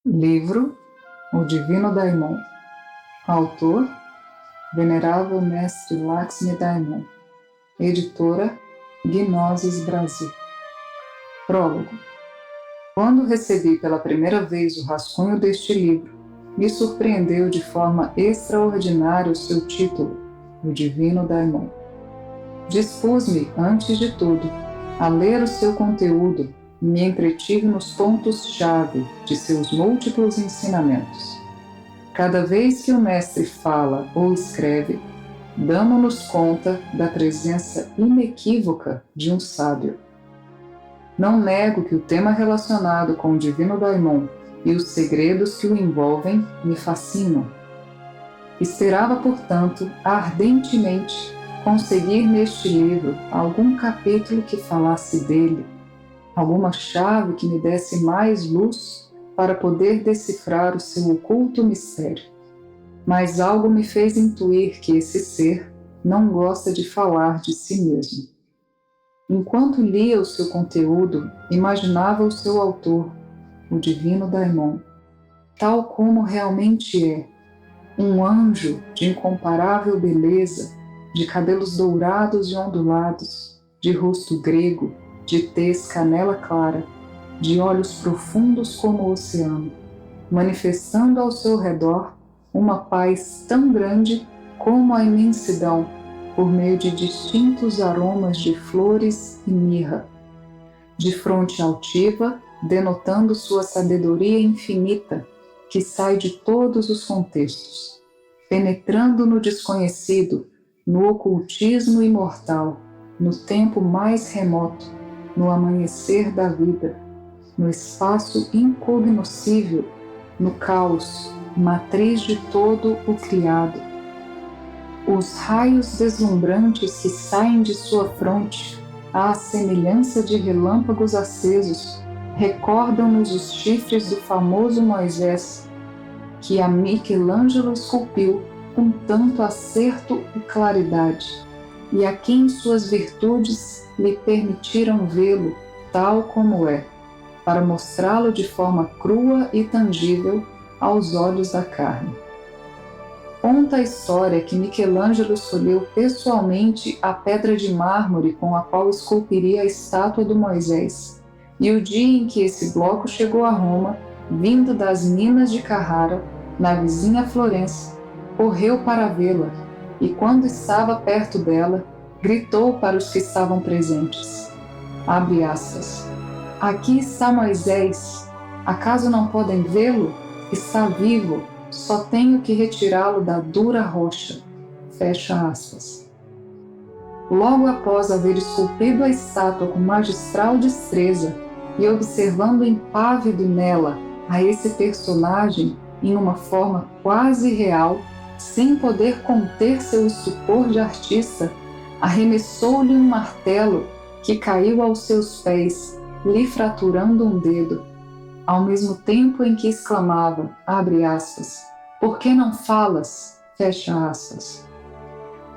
Livro O Divino Daimon. Autor Venerável Mestre Lakshmi Daimon. Editora Gnosis Brasil. Prólogo. Quando recebi pela primeira vez o rascunho deste livro, me surpreendeu de forma extraordinária o seu título, O Divino Daimon. Dispus-me, antes de tudo, a ler o seu conteúdo e me entretive nos pontos-chave de seus múltiplos ensinamentos. Cada vez que o mestre fala ou escreve, damos-nos conta da presença inequívoca de um sábio. Não nego que o tema relacionado com o Divino Daimon e os segredos que o envolvem me fascinam. Esperava, portanto, ardentemente conseguir neste livro algum capítulo que falasse dele, alguma chave que me desse mais luz para poder decifrar o seu oculto mistério. Mas algo me fez intuir que esse ser não gosta de falar de si mesmo. Enquanto lia o seu conteúdo, imaginava o seu autor, o Divino Daimon, tal como realmente é, um anjo de incomparável beleza, de cabelos dourados e ondulados, de rosto grego, de tez canela clara, de olhos profundos como o oceano, manifestando ao seu redor uma paz tão grande como a imensidão, por meio de distintos aromas de flores e mirra. De fronte altiva, denotando sua sabedoria infinita, que sai de todos os contextos, penetrando no desconhecido, no ocultismo imortal, no tempo mais remoto, no amanhecer da vida, no espaço incognoscível, no caos, matriz de todo o criado. Os raios deslumbrantes que saem de sua fronte, à semelhança de relâmpagos acesos, recordam-nos os chifres do famoso Moisés, que a Michelangelo esculpiu com tanto acerto e claridade, e a quem suas virtudes lhe permitiram vê-lo tal como é, para mostrá-lo de forma crua e tangível aos olhos da carne. Conta a história que Michelangelo escolheu pessoalmente a pedra de mármore com a qual esculpiria a estátua do Moisés, e o dia em que esse bloco chegou a Roma, vindo das minas de Carrara, na vizinha Florença, correu para vê-la, e quando estava perto dela, gritou para os que estavam presentes. Abre aspas. Aqui está Moisés. Acaso não podem vê-lo? Está vivo. Só tenho que retirá-lo da dura rocha. Fecha aspas. Logo após haver esculpido a estátua com magistral destreza e observando impávido nela a esse personagem em uma forma quase real, sem poder conter seu estupor de artista, arremessou-lhe um martelo que caiu aos seus pés, lhe fraturando um dedo, ao mesmo tempo em que exclamava, abre aspas, por que não falas? Fecha aspas.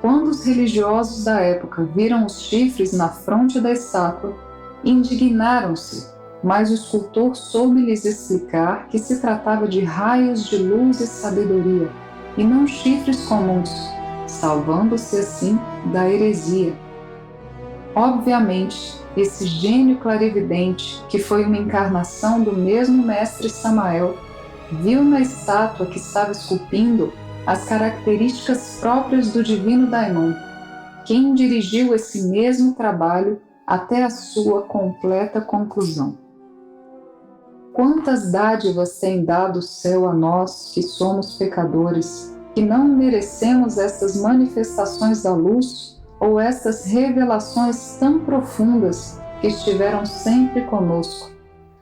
Quando os religiosos da época viram os chifres na fronte da estátua, indignaram-se, mas o escultor soube lhes explicar que se tratava de raios de luz e sabedoria, e não chifres comuns, salvando-se assim da heresia. Obviamente, esse gênio clarividente, que foi uma encarnação do mesmo mestre Samael, viu na estátua que estava esculpindo as características próprias do Divino Daimon, quem dirigiu esse mesmo trabalho até a sua completa conclusão. Quantas dádivas tem dado o céu a nós, que somos pecadores, que não merecemos estas manifestações da luz ou estas revelações tão profundas que estiveram sempre conosco,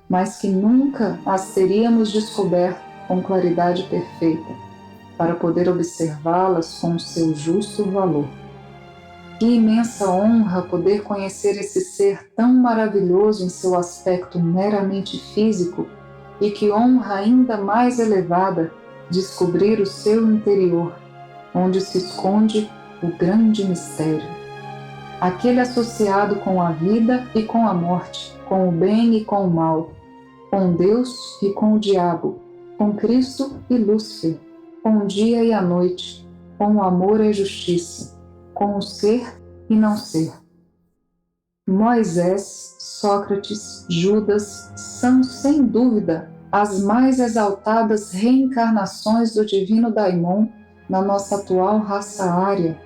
mas que nunca as teríamos descoberto com claridade perfeita, para poder observá-las com o seu justo valor. Que imensa honra poder conhecer esse ser tão maravilhoso em seu aspecto meramente físico, e que honra ainda mais elevada descobrir o seu interior, onde se esconde o grande mistério. Aquele associado com a vida e com a morte, com o bem e com o mal, com Deus e com o diabo, com Cristo e Lúcifer, com o dia e a noite, com o amor e a justiça, com o ser e não ser. Moisés, Sócrates, Judas são, sem dúvida, as mais exaltadas reencarnações do divino Daimon na nossa atual raça ária.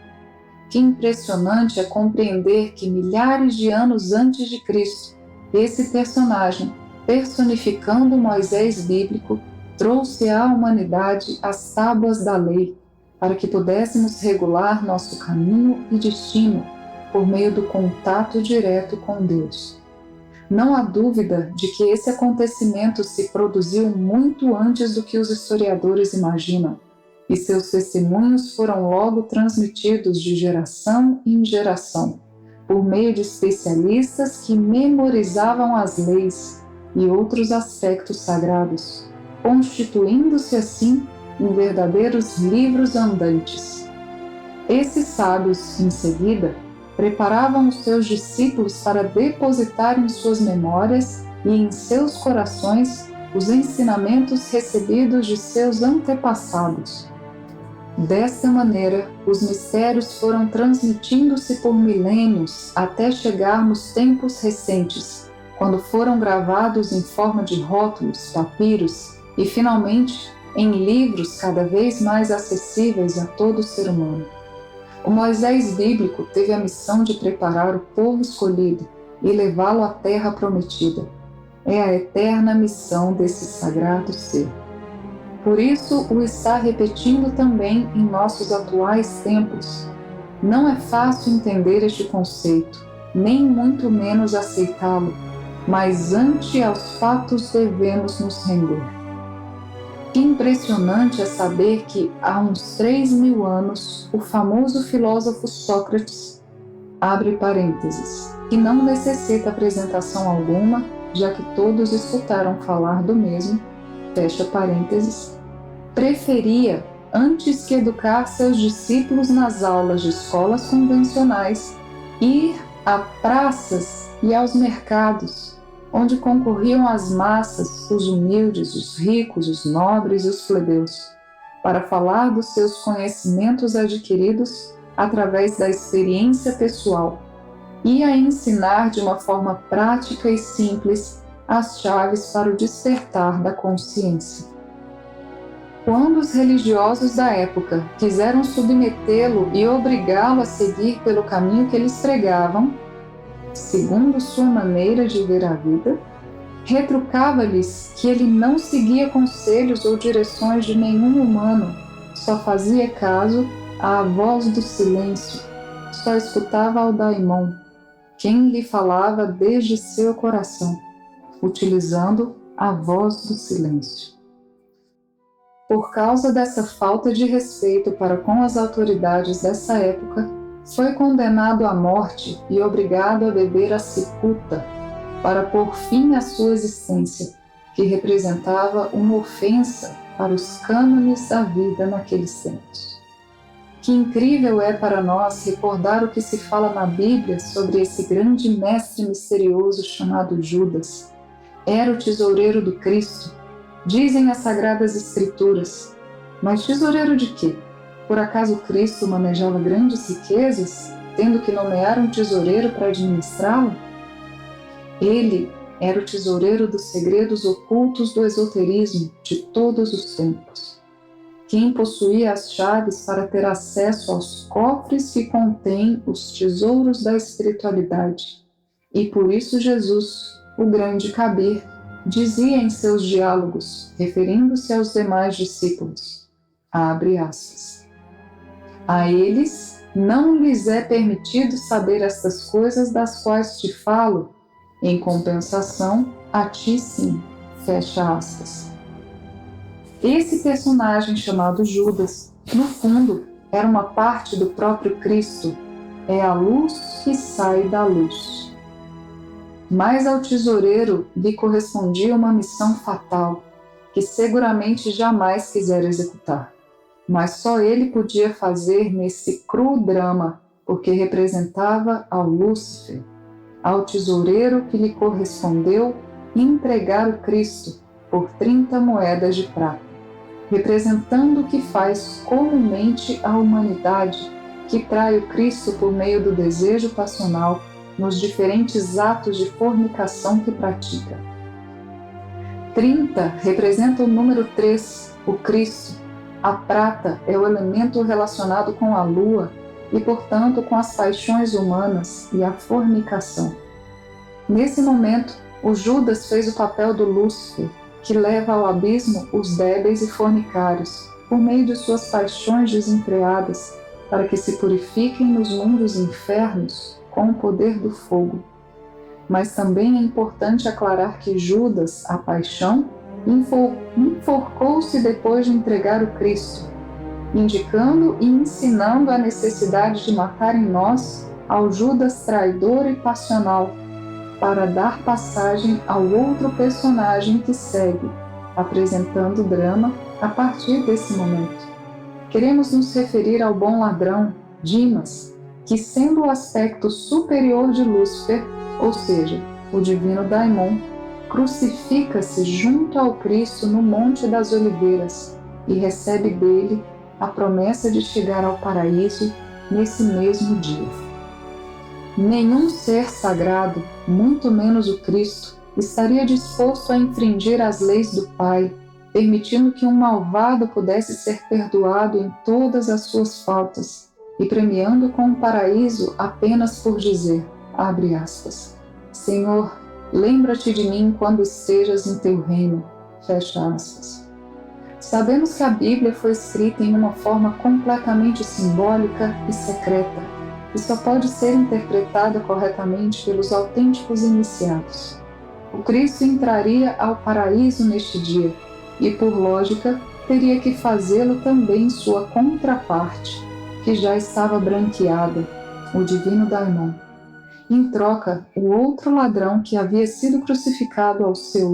Que impressionante é compreender que milhares de anos antes de Cristo, esse personagem, personificando o Moisés bíblico, trouxe à humanidade as tábuas da lei, para que pudéssemos regular nosso caminho e destino por meio do contato direto com Deus. Não há dúvida de que esse acontecimento se produziu muito antes do que os historiadores imaginam, e seus testemunhos foram logo transmitidos de geração em geração, por meio de especialistas que memorizavam as leis e outros aspectos sagrados, constituindo-se assim em verdadeiros livros andantes. Esses sábios, em seguida, preparavam os seus discípulos para depositar em suas memórias e em seus corações os ensinamentos recebidos de seus antepassados. Desta maneira, os mistérios foram transmitindo-se por milênios até chegar nos tempos recentes, quando foram gravados em forma de rótulos, papiros e, finalmente, em livros cada vez mais acessíveis a todo ser humano. O Moisés bíblico teve a missão de preparar o povo escolhido e levá-lo à terra prometida. É a eterna missão desse sagrado ser. Por isso, o está repetindo também em nossos atuais tempos. Não é fácil entender este conceito, nem muito menos aceitá-lo, mas ante aos fatos devemos nos render. Que impressionante é saber que, há uns 3.000 anos, o famoso filósofo Sócrates, abre parênteses, que não necessita apresentação alguma, já que todos escutaram falar do mesmo, fecha parênteses, preferia, antes que educar seus discípulos nas aulas de escolas convencionais, ir a praças e aos mercados, onde concorriam as massas, os humildes, os ricos, os nobres e os plebeus, para falar dos seus conhecimentos adquiridos através da experiência pessoal e a ensinar de uma forma prática e simples as chaves para o despertar da consciência. Quando os religiosos da época quiseram submetê-lo e obrigá-lo a seguir pelo caminho que eles pregavam, segundo sua maneira de ver a vida, retrucava-lhes que ele não seguia conselhos ou direções de nenhum humano, só fazia caso à voz do silêncio, só escutava ao Daimon, quem lhe falava desde seu coração, utilizando a voz do silêncio. Por causa dessa falta de respeito para com as autoridades dessa época, foi condenado à morte e obrigado a beber a cicuta para pôr fim à sua existência, que representava uma ofensa para os cânones da vida naqueles tempos. Que incrível é para nós recordar o que se fala na Bíblia sobre esse grande mestre misterioso chamado Judas. Era o tesoureiro do Cristo, dizem as Sagradas Escrituras. Mas tesoureiro de quê? Por acaso Cristo manejava grandes riquezas, tendo que nomear um tesoureiro para administrá-lo? Ele era o tesoureiro dos segredos ocultos do esoterismo de todos os tempos. Quem possuía as chaves para ter acesso aos cofres que contêm os tesouros da espiritualidade. E por isso Jesus, o grande Kabir, dizia em seus diálogos, referindo-se aos demais discípulos, abre aspas, a eles não lhes é permitido saber estas coisas das quais te falo, em compensação, a ti sim, fecha aspas. Esse personagem chamado Judas, no fundo, era uma parte do próprio Cristo, é a luz que sai da luz. Mas ao tesoureiro lhe correspondia uma missão fatal, que seguramente jamais quisera executar. Mas só ele podia fazer nesse cru drama, porque representava ao Lúcifer, ao tesoureiro que lhe correspondeu entregar o Cristo, por 30 moedas de prata, representando o que faz comumente a humanidade que trai o Cristo por meio do desejo passional nos diferentes atos de fornicação que pratica. 30 representa o número 3, o Cristo. A prata é o elemento relacionado com a lua e, portanto, com as paixões humanas e a fornicação. Nesse momento, o Judas fez o papel do Lúcifer, que leva ao abismo os débeis e fornicários, por meio de suas paixões desenfreadas, para que se purifiquem nos mundos infernos com o poder do fogo. Mas também é importante aclarar que Judas, a paixão, enforcou-se depois de entregar o Cristo, indicando e ensinando a necessidade de matar em nós ao Judas traidor e passional, para dar passagem ao outro personagem que segue, apresentando o drama a partir desse momento. Queremos nos referir ao bom ladrão, Dimas, que, sendo o aspecto superior de Lúcifer, ou seja, o divino Daimon, crucifica-se junto ao Cristo no Monte das Oliveiras e recebe dele a promessa de chegar ao paraíso nesse mesmo dia. Nenhum ser sagrado, muito menos o Cristo, estaria disposto a infringir as leis do Pai, permitindo que um malvado pudesse ser perdoado em todas as suas faltas e premiando com o paraíso apenas por dizer, abre aspas, Senhor, lembra-te de mim quando estejas em teu reino, fecha aspas. Sabemos que a Bíblia foi escrita em uma forma completamente simbólica e secreta, e só pode ser interpretada corretamente pelos autênticos iniciados. O Cristo entraria ao paraíso neste dia, e por lógica, teria que fazê-lo também sua contraparte, que já estava branqueada, o divino Daimon. Em troca, o outro ladrão que havia sido crucificado ao seu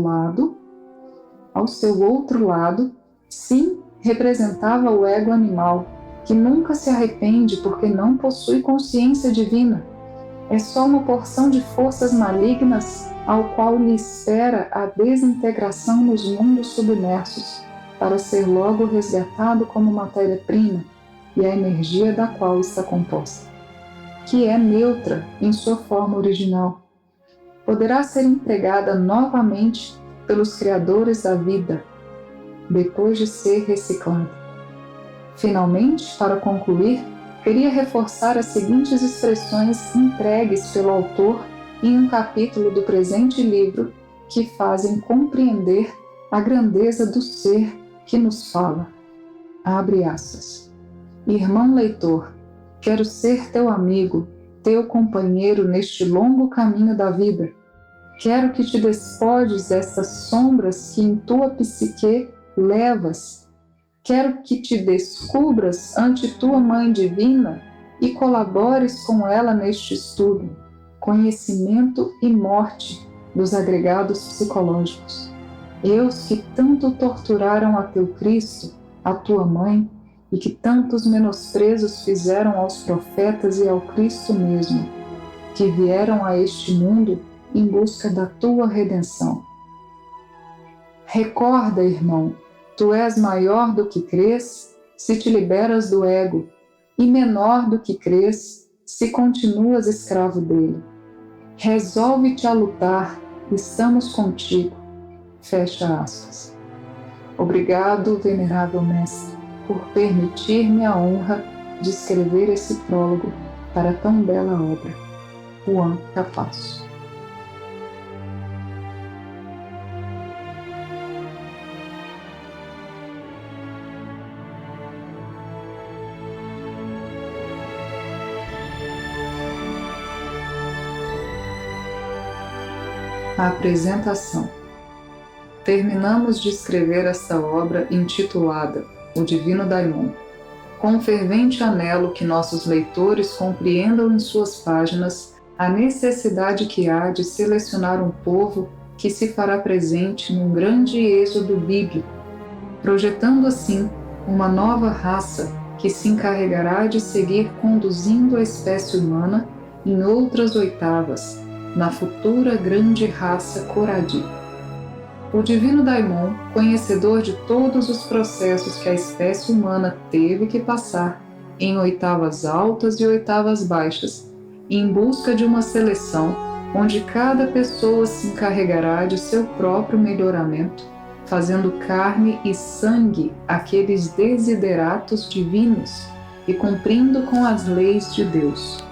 outro lado, sim, representava o ego animal, que nunca se arrepende porque não possui consciência divina. É só uma porção de forças malignas ao qual lhe espera a desintegração nos mundos submersos, para ser logo resgatado como matéria-prima e a energia da qual está composta, que é neutra em sua forma original. Poderá ser empregada novamente pelos criadores da vida, depois de ser reciclada. Finalmente, para concluir, queria reforçar as seguintes expressões entregues pelo autor em um capítulo do presente livro que fazem compreender a grandeza do ser que nos fala. Abre aspas. Irmão leitor, quero ser teu amigo, teu companheiro neste longo caminho da vida. Quero que te despojes destas sombras que em tua psique levas. Quero que te descubras ante tua Mãe Divina e colabores com ela neste estudo, conhecimento e morte dos agregados psicológicos. Eus que tanto torturaram a teu Cristo, a tua Mãe, e que tantos menosprezos fizeram aos profetas e ao Cristo mesmo, que vieram a este mundo em busca da tua redenção. Recorda, irmão, tu és maior do que crês se te liberas do ego, e menor do que crês se continuas escravo dele. Resolve-te a lutar, estamos contigo. Fecha aspas. Obrigado, venerável mestre, por permitir-me a honra de escrever esse prólogo para tão bela obra. Juan Capasso. A apresentação. Terminamos de escrever esta obra intitulada O Divino Daimon, com um fervente anelo que nossos leitores compreendam em suas páginas a necessidade que há de selecionar um povo que se fará presente num grande êxodo bíblico, projetando assim uma nova raça que se encarregará de seguir conduzindo a espécie humana em outras oitavas, na futura grande raça Coradi. O divino Daimon, conhecedor de todos os processos que a espécie humana teve que passar, em oitavas altas e oitavas baixas, em busca de uma seleção onde cada pessoa se encarregará de seu próprio melhoramento, fazendo carne e sangue aqueles desideratos divinos e cumprindo com as leis de Deus.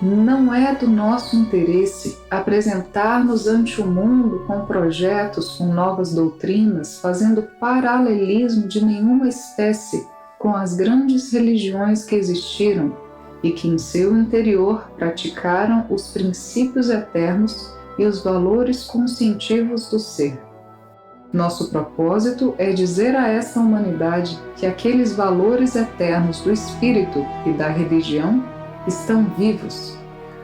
Não é do nosso interesse apresentar-nos ante o mundo com projetos, com novas doutrinas, fazendo paralelismo de nenhuma espécie com as grandes religiões que existiram e que em seu interior praticaram os princípios eternos e os valores conscientivos do ser. Nosso propósito é dizer a esta humanidade que aqueles valores eternos do espírito e da religião estão vivos,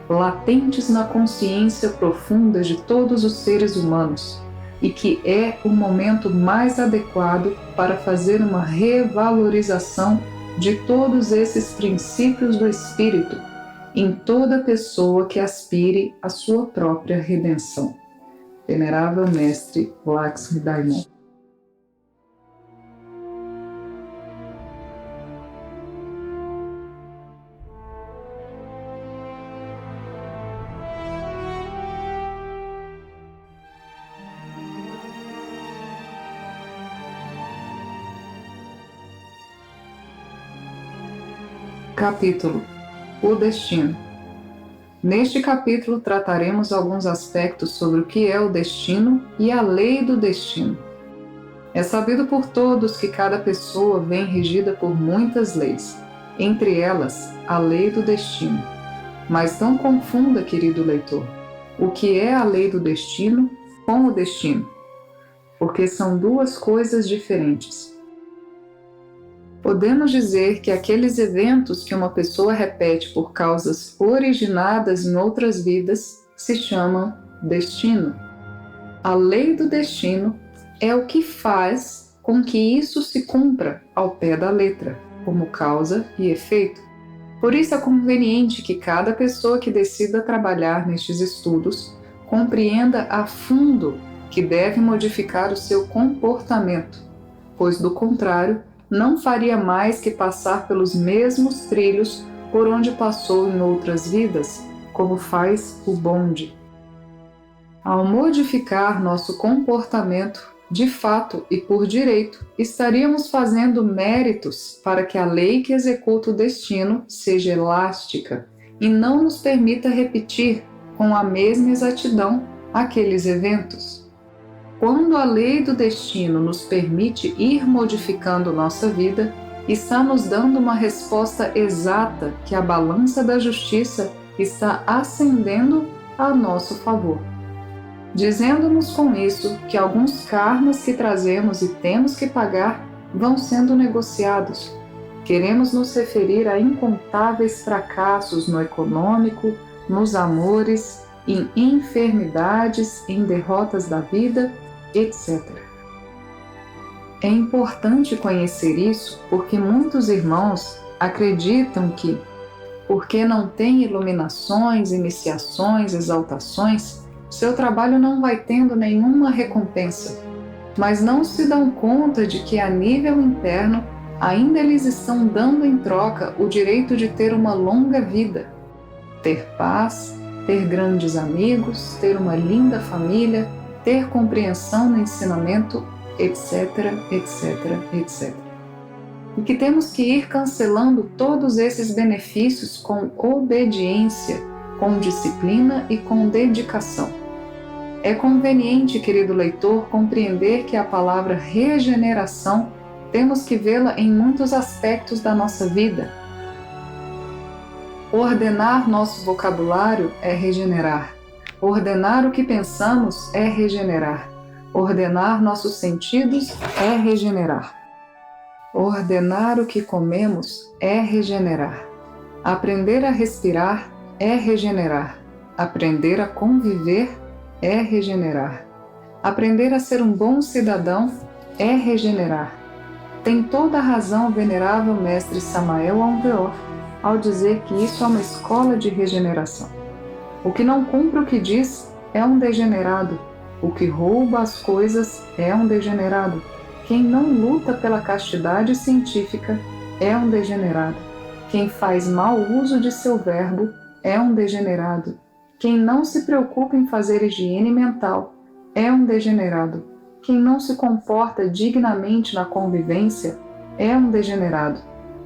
latentes na consciência profunda de todos os seres humanos, e que é o momento mais adequado para fazer uma revalorização de todos esses princípios do espírito em toda pessoa que aspire à sua própria redenção. Venerável Mestre Lakshmi Daimon. Capítulo: O Destino. Neste capítulo trataremos alguns aspectos sobre o que é o destino e a lei do destino. É sabido por todos que cada pessoa vem regida por muitas leis, entre elas a lei do destino. Mas não confunda, querido leitor, o que é a lei do destino com o destino, porque são duas coisas diferentes. Podemos dizer que aqueles eventos que uma pessoa repete por causas originadas em outras vidas se chamam destino. A lei do destino é o que faz com que isso se cumpra ao pé da letra, como causa e efeito. Por isso é conveniente que cada pessoa que decida trabalhar nestes estudos compreenda a fundo que deve modificar o seu comportamento, pois do contrário, não faria mais que passar pelos mesmos trilhos por onde passou em outras vidas, como faz o bonde. Ao modificar nosso comportamento, de fato e por direito, estaríamos fazendo méritos para que a lei que executa o destino seja elástica e não nos permita repetir com a mesma exatidão aqueles eventos. Quando a lei do destino nos permite ir modificando nossa vida, está nos dando uma resposta exata que a balança da justiça está ascendendo a nosso favor. Dizendo-nos com isso que alguns karmas que trazemos e temos que pagar vão sendo negociados. Queremos nos referir a incontáveis fracassos no econômico, nos amores, em enfermidades, em derrotas da vida, etc. É importante conhecer isso porque muitos irmãos acreditam que, porque não têm iluminações, iniciações, exaltações, seu trabalho não vai tendo nenhuma recompensa, mas não se dão conta de que a nível interno ainda eles estão dando em troca o direito de ter uma longa vida, ter paz, ter grandes amigos, ter uma linda família, ter compreensão no ensinamento, etc, etc, etc. E que temos que ir cancelando todos esses benefícios com obediência, com disciplina e com dedicação. É conveniente, querido leitor, compreender que a palavra regeneração temos que vê-la em muitos aspectos da nossa vida. Ordenar nosso vocabulário é regenerar. Ordenar o que pensamos é regenerar. Ordenar nossos sentidos é regenerar. Ordenar o que comemos é regenerar. Aprender a respirar é regenerar. Aprender a conviver é regenerar. Aprender a ser um bom cidadão é regenerar. Tem toda a razão o venerável mestre Samael Aun-Weor ao dizer que isso é uma escola de regeneração. O que não cumpre o que diz é um degenerado, O que rouba as coisas é um degenerado. Quem não luta pela castidade científica é um degenerado. Quem faz mau uso de seu verbo é um degenerado. Quem não se preocupa em fazer higiene mental é um degenerado. Quem não se comporta dignamente na convivência é um degenerado.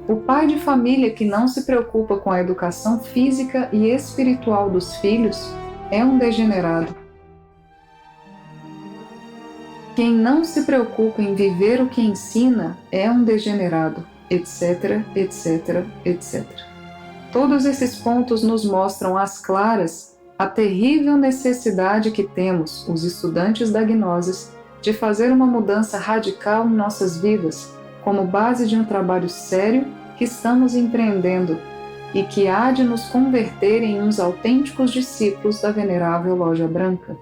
O pai de família que não se preocupa com a educação física e espiritual dos filhos é um degenerado. Quem não se preocupa em viver o que ensina é um degenerado, etc, etc, etc. Todos esses pontos nos mostram às claras a terrível necessidade que temos, os estudantes da Gnosis, de fazer uma mudança radical em nossas vidas, como base de um trabalho sério que estamos empreendendo e que há de nos converter em uns autênticos discípulos da Venerável Loja Branca.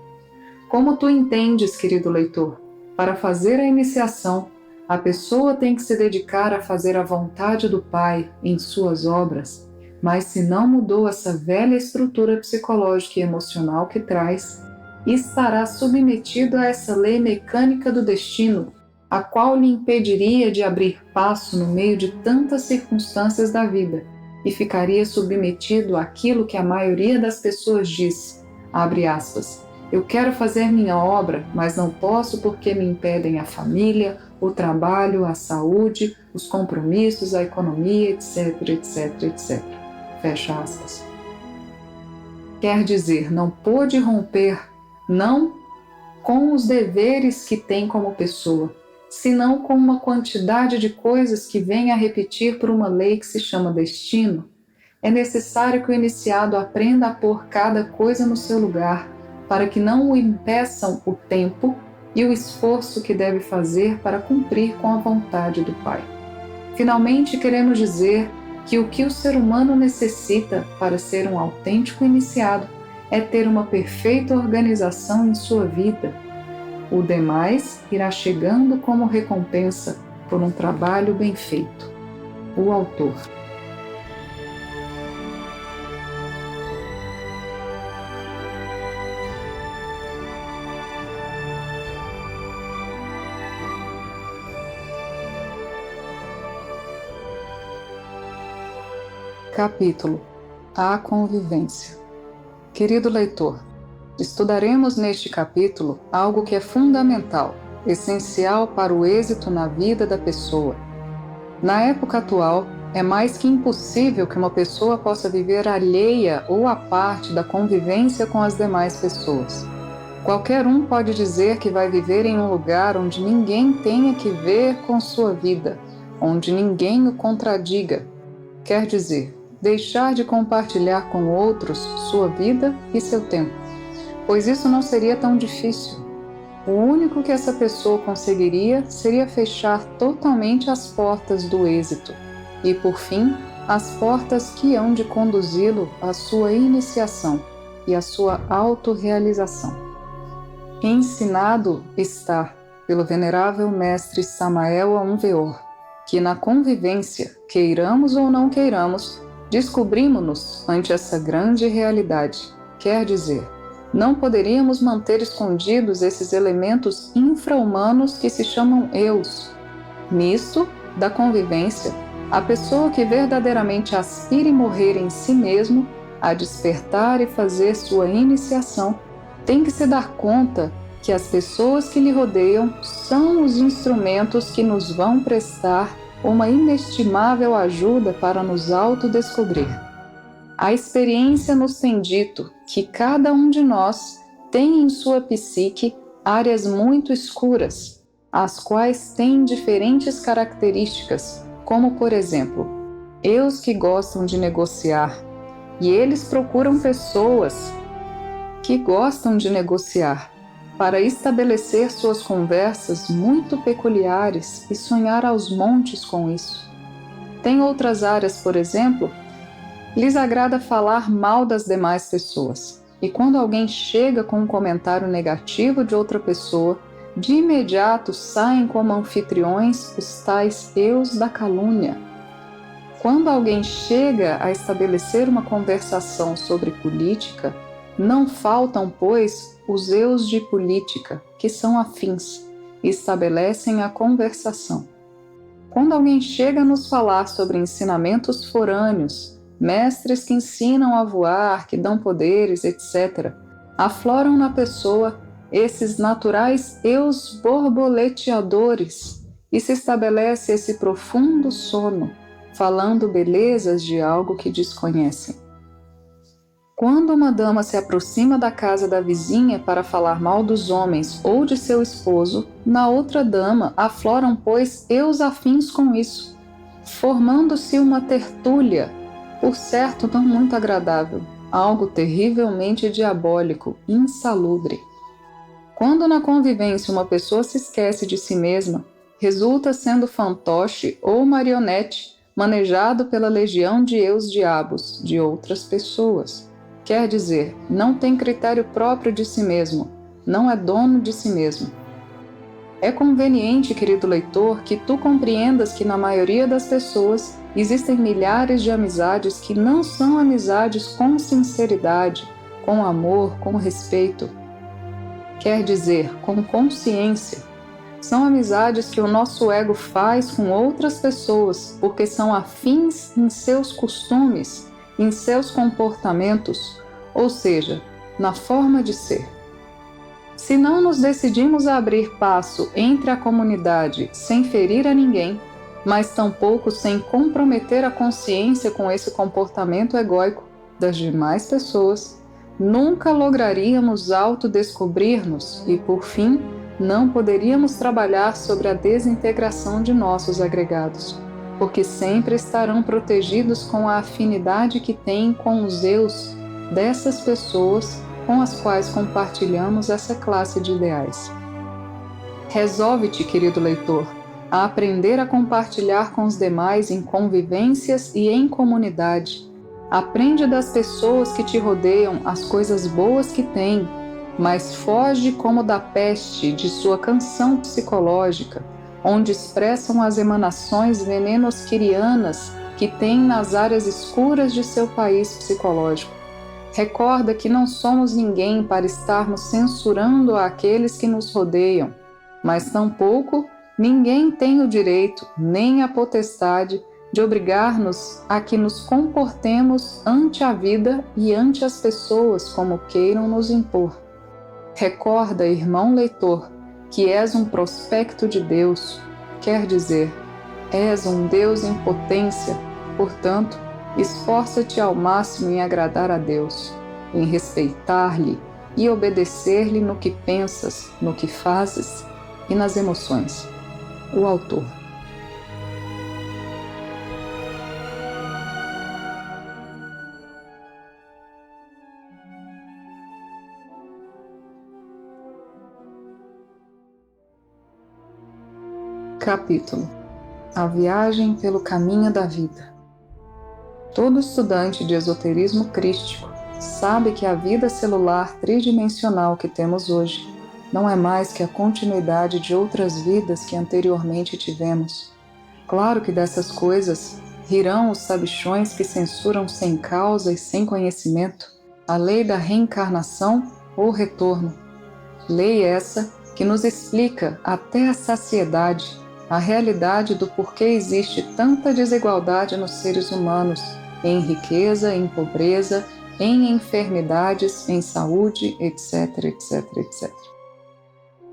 Como tu entendes, querido leitor, para fazer a iniciação, a pessoa tem que se dedicar a fazer a vontade do Pai em suas obras, mas se não mudou essa velha estrutura psicológica e emocional que traz, estará submetido a essa lei mecânica do destino, a qual lhe impediria de abrir passo no meio de tantas circunstâncias da vida, e ficaria submetido àquilo que a maioria das pessoas diz, abre aspas, eu quero fazer minha obra, mas não posso porque me impedem a família, o trabalho, a saúde, os compromissos, a economia, etc, etc, etc. Fecha aspas. Quer dizer, não pôde romper, não com os deveres que tem como pessoa, senão com uma quantidade de coisas que vem a repetir por uma lei que se chama destino. É necessário que o iniciado aprenda a pôr cada coisa no seu lugar, para que não o impeçam o tempo e o esforço que deve fazer para cumprir com a vontade do Pai. Finalmente, queremos dizer que o que o ser humano necessita para ser um autêntico iniciado é ter uma perfeita organização em sua vida. O demais irá chegando como recompensa por um trabalho bem feito. O autor. Capítulo: A convivência. Querido leitor, estudaremos neste capítulo algo que é fundamental, essencial para o êxito na vida da pessoa. Na época atual, é mais que impossível que uma pessoa possa viver alheia ou à parte da convivência com as demais pessoas. Qualquer um pode dizer que vai viver em um lugar onde ninguém tenha que ver com sua vida, onde ninguém o contradiga. Quer dizer, deixar de compartilhar com outros sua vida e seu tempo, pois isso não seria tão difícil. O único que essa pessoa conseguiria seria fechar totalmente as portas do êxito e, por fim, as portas que hão de conduzi-lo à sua iniciação e à sua autorrealização. Ensinado está pelo venerável mestre Samael Aun Weor que na convivência, queiramos ou não queiramos, descobrimos-nos ante essa grande realidade, quer dizer, não poderíamos manter escondidos esses elementos infra-humanos que se chamam eus. Nisto, da convivência, a pessoa que verdadeiramente aspira e morrer em si mesmo, a despertar e fazer sua iniciação, tem que se dar conta que as pessoas que lhe rodeiam são os instrumentos que nos vão prestar uma inestimável ajuda para nos autodescobrir. A experiência nos tem dito que cada um de nós tem em sua psique áreas muito escuras, as quais têm diferentes características, como, por exemplo, eus que gostam de negociar, e eles procuram pessoas que gostam de negociar, para estabelecer suas conversas muito peculiares e sonhar aos montes com isso. Tem outras áreas, por exemplo, lhes agrada falar mal das demais pessoas, e quando alguém chega com um comentário negativo de outra pessoa, de imediato saem como anfitriões os tais eus da calúnia. Quando alguém chega a estabelecer uma conversação sobre política, não faltam, pois, os eus de política, que são afins, e estabelecem a conversação. Quando alguém chega a nos falar sobre ensinamentos forâneos, mestres que ensinam a voar, que dão poderes, etc., afloram na pessoa esses naturais eus borboleteadores e se estabelece esse profundo sono, falando belezas de algo que desconhecem. Quando uma dama se aproxima da casa da vizinha para falar mal dos homens ou de seu esposo, na outra dama afloram, pois, eus afins com isso, formando-se uma tertúlia, por certo não muito agradável, algo terrivelmente diabólico, insalubre. Quando na convivência uma pessoa se esquece de si mesma, resulta sendo fantoche ou marionete manejado pela legião de eus-diabos de outras pessoas. Quer dizer, não tem critério próprio de si mesmo, não é dono de si mesmo. É conveniente, querido leitor, que tu compreendas que na maioria das pessoas existem milhares de amizades que não são amizades com sinceridade, com amor, com respeito. Quer dizer, com consciência. São amizades que o nosso ego faz com outras pessoas porque são afins em seus costumes, em seus comportamentos, ou seja, na forma de ser. Se não nos decidimos a abrir passo entre a comunidade sem ferir a ninguém, mas tampouco sem comprometer a consciência com esse comportamento egóico das demais pessoas, nunca lograríamos autodescobrir-nos e, por fim, não poderíamos trabalhar sobre a desintegração de nossos agregados, porque sempre estarão protegidos com a afinidade que têm com os eus dessas pessoas com as quais compartilhamos essa classe de ideais. Resolve-te, querido leitor, a aprender a compartilhar com os demais em convivências e em comunidade. Aprende das pessoas que te rodeiam as coisas boas que têm, mas foge como da peste de sua canção psicológica, onde expressam as emanações venenosquirianas que têm nas áreas escuras de seu país psicológico. Recorda que não somos ninguém para estarmos censurando aqueles que nos rodeiam, mas tampouco ninguém tem o direito nem a potestade de obrigar-nos a que nos comportemos ante a vida e ante as pessoas como queiram nos impor. Recorda, irmão leitor, que és um prospecto de Deus, quer dizer, és um Deus em potência, portanto, esforça-te ao máximo em agradar a Deus, em respeitar-lhe e obedecer-lhe no que pensas, no que fazes e nas emoções. O autor. Capítulo: A viagem pelo caminho da vida. Todo estudante de esoterismo crístico sabe que a vida celular tridimensional que temos hoje não é mais que a continuidade de outras vidas que anteriormente tivemos. Claro que dessas coisas rirão os sabichões que censuram sem causa e sem conhecimento a lei da reencarnação ou retorno. Lei essa que nos explica até a saciedade a realidade do porquê existe tanta desigualdade nos seres humanos, em riqueza, em pobreza, em enfermidades, em saúde, etc, etc, etc.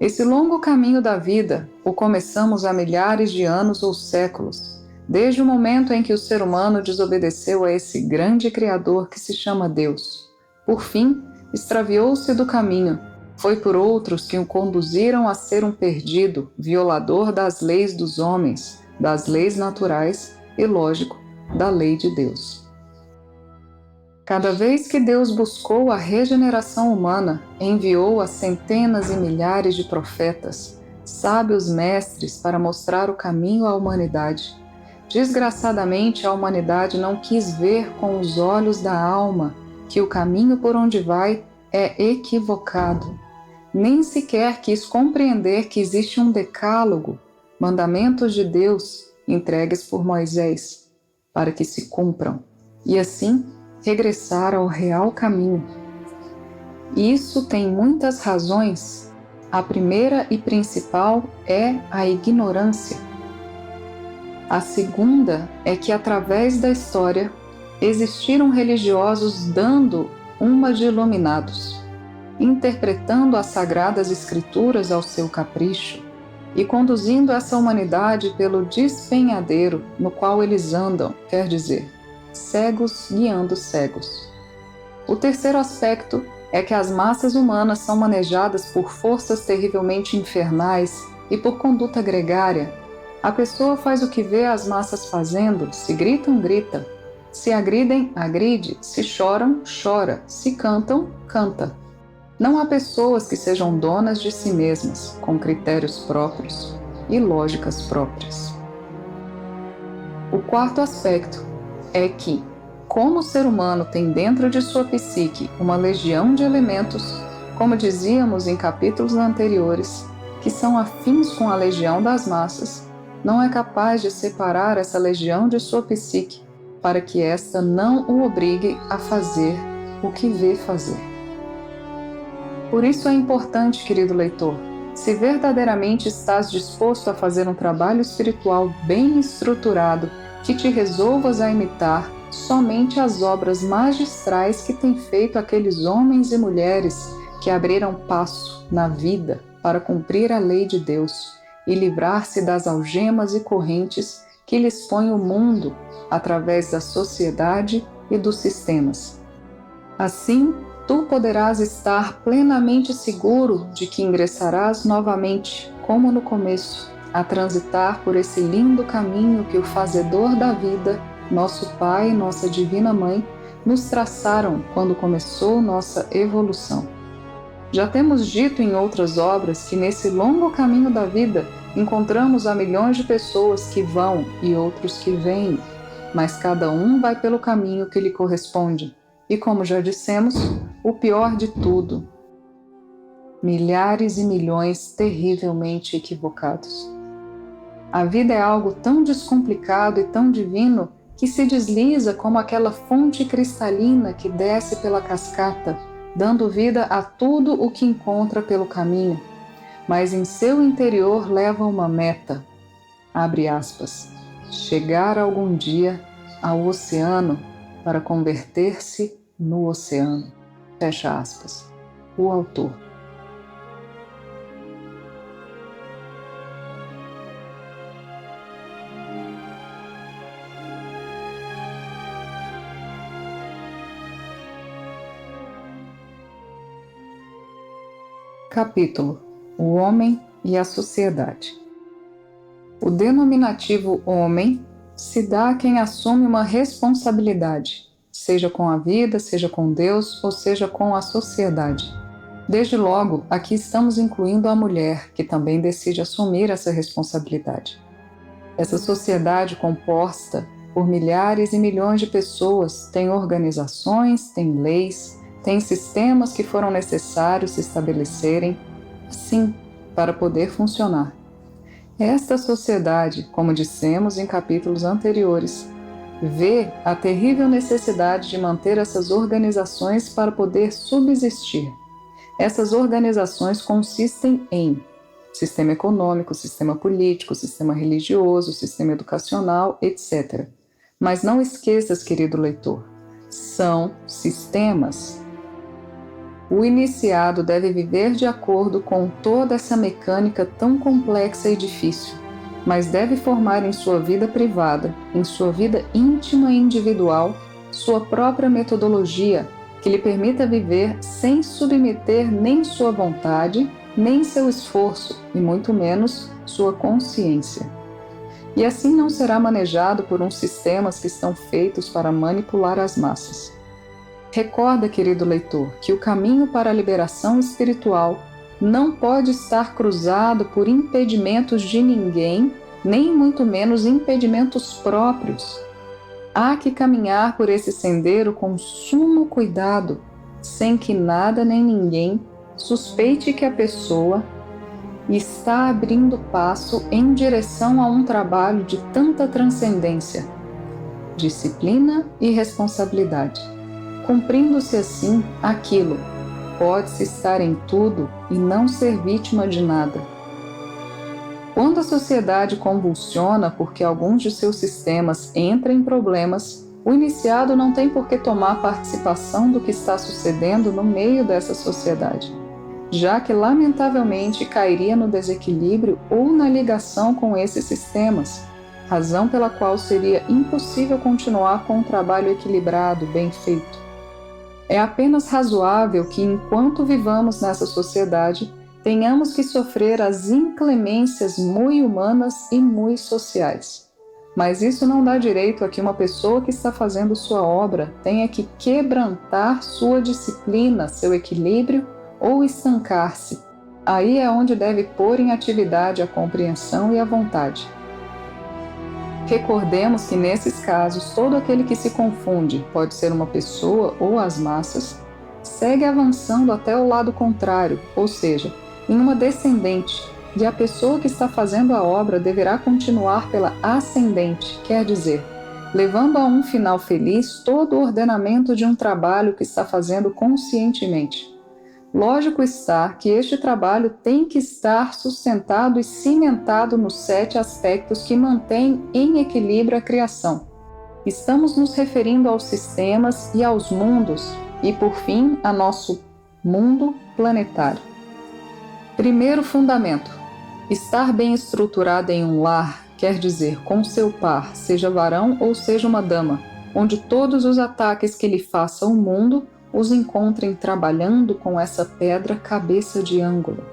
Esse longo caminho da vida o começamos há milhares de anos ou séculos, desde o momento em que o ser humano desobedeceu a esse grande Criador que se chama Deus. Por fim, extraviou-se do caminho. Foi por outros que o conduziram a ser um perdido, violador das leis dos homens, das leis naturais e, lógico, da lei de Deus. Cada vez que Deus buscou a regeneração humana, enviou a centenas e milhares de profetas, sábios mestres para mostrar o caminho à humanidade. Desgraçadamente, a humanidade não quis ver com os olhos da alma que o caminho por onde vai é equivocado. Nem sequer quis compreender que existe um decálogo, mandamentos de Deus entregues por Moisés, para que se cumpram, e assim regressar ao real caminho. Isso tem muitas razões. A primeira e principal é a ignorância. A segunda é que, através da história, existiram religiosos dando uma de iluminados, interpretando as sagradas escrituras ao seu capricho e conduzindo essa humanidade pelo despenhadeiro no qual eles andam, quer dizer, cegos guiando cegos. O terceiro aspecto é que as massas humanas são manejadas por forças terrivelmente infernais e por conduta gregária. A pessoa faz o que vê as massas fazendo, se gritam, grita. Se agridem, agride. Se choram, chora. Se cantam, canta. Não há pessoas que sejam donas de si mesmas, com critérios próprios e lógicas próprias. O quarto aspecto é que, como o ser humano tem dentro de sua psique uma legião de elementos, como dizíamos em capítulos anteriores, que são afins com a legião das massas, não é capaz de separar essa legião de sua psique para que esta não o obrigue a fazer o que vê fazer. Por isso é importante, querido leitor, se verdadeiramente estás disposto a fazer um trabalho espiritual bem estruturado que te resolvas a imitar somente as obras magistrais que têm feito aqueles homens e mulheres que abriram passo na vida para cumprir a lei de Deus e livrar-se das algemas e correntes que lhes põe o mundo através da sociedade e dos sistemas. Assim, tu poderás estar plenamente seguro de que ingressarás novamente, como no começo, a transitar por esse lindo caminho que o Fazedor da vida, nosso Pai e nossa Divina Mãe, nos traçaram quando começou nossa evolução. Já temos dito em outras obras que nesse longo caminho da vida encontramos a milhões de pessoas que vão e outros que vêm, mas cada um vai pelo caminho que lhe corresponde. E como já dissemos, o pior de tudo, milhares e milhões terrivelmente equivocados. A vida é algo tão descomplicado e tão divino que se desliza como aquela fonte cristalina que desce pela cascata, dando vida a tudo o que encontra pelo caminho, mas em seu interior leva uma meta, abre aspas, chegar algum dia ao oceano para converter-se no oceano, fecha aspas. O autor. Capítulo: O homem e a sociedade. O denominativo homem se dá a quem assume uma responsabilidade, seja com a vida, seja com Deus ou seja com a sociedade. Desde logo, aqui estamos incluindo a mulher, que também decide assumir essa responsabilidade. Essa sociedade composta por milhares e milhões de pessoas tem organizações, tem leis, tem sistemas que foram necessários se estabelecerem, sim, para poder funcionar. Esta sociedade, como dissemos em capítulos anteriores, vê a terrível necessidade de manter essas organizações para poder subsistir. Essas organizações consistem em sistema econômico, sistema político, sistema religioso, sistema educacional, etc. Mas não esqueças, querido leitor, são sistemas. O iniciado deve viver de acordo com toda essa mecânica tão complexa e difícil, mas deve formar em sua vida privada, em sua vida íntima e individual, sua própria metodologia que lhe permita viver sem submeter nem sua vontade, nem seu esforço, e muito menos sua consciência. E assim não será manejado por uns sistemas que estão feitos para manipular as massas. Recorda, querido leitor, que o caminho para a liberação espiritual não pode estar cruzado por impedimentos de ninguém, nem muito menos impedimentos próprios. Há que caminhar por esse sendero com sumo cuidado, sem que nada nem ninguém suspeite que a pessoa está abrindo passo em direção a um trabalho de tanta transcendência, disciplina e responsabilidade, cumprindo-se assim aquilo pode-se estar em tudo e não ser vítima de nada. Quando a sociedade convulsiona porque alguns de seus sistemas entram em problemas, o iniciado não tem por que tomar participação do que está sucedendo no meio dessa sociedade, já que lamentavelmente cairia no desequilíbrio ou na ligação com esses sistemas, razão pela qual seria impossível continuar com um trabalho equilibrado, bem feito. É apenas razoável que, enquanto vivamos nessa sociedade, tenhamos que sofrer as inclemências muito humanas e muito sociais. Mas isso não dá direito a que uma pessoa que está fazendo sua obra tenha que quebrantar sua disciplina, seu equilíbrio ou estancar-se. Aí é onde deve pôr em atividade a compreensão e a vontade. Recordemos que nesses casos, todo aquele que se confunde, pode ser uma pessoa ou as massas, segue avançando até o lado contrário, ou seja, em uma descendente, e a pessoa que está fazendo a obra deverá continuar pela ascendente, quer dizer, levando a um final feliz todo o ordenamento de um trabalho que está fazendo conscientemente. Lógico está que este trabalho tem que estar sustentado e cimentado nos 7 aspectos que mantêm em equilíbrio a criação. Estamos nos referindo aos sistemas e aos mundos, e por fim, a nosso mundo planetário. Primeiro fundamento: estar bem estruturado em um lar, quer dizer, com seu par, seja varão ou seja uma dama, onde todos os ataques que lhe faça o mundo os encontrem trabalhando com essa pedra cabeça de ângulo.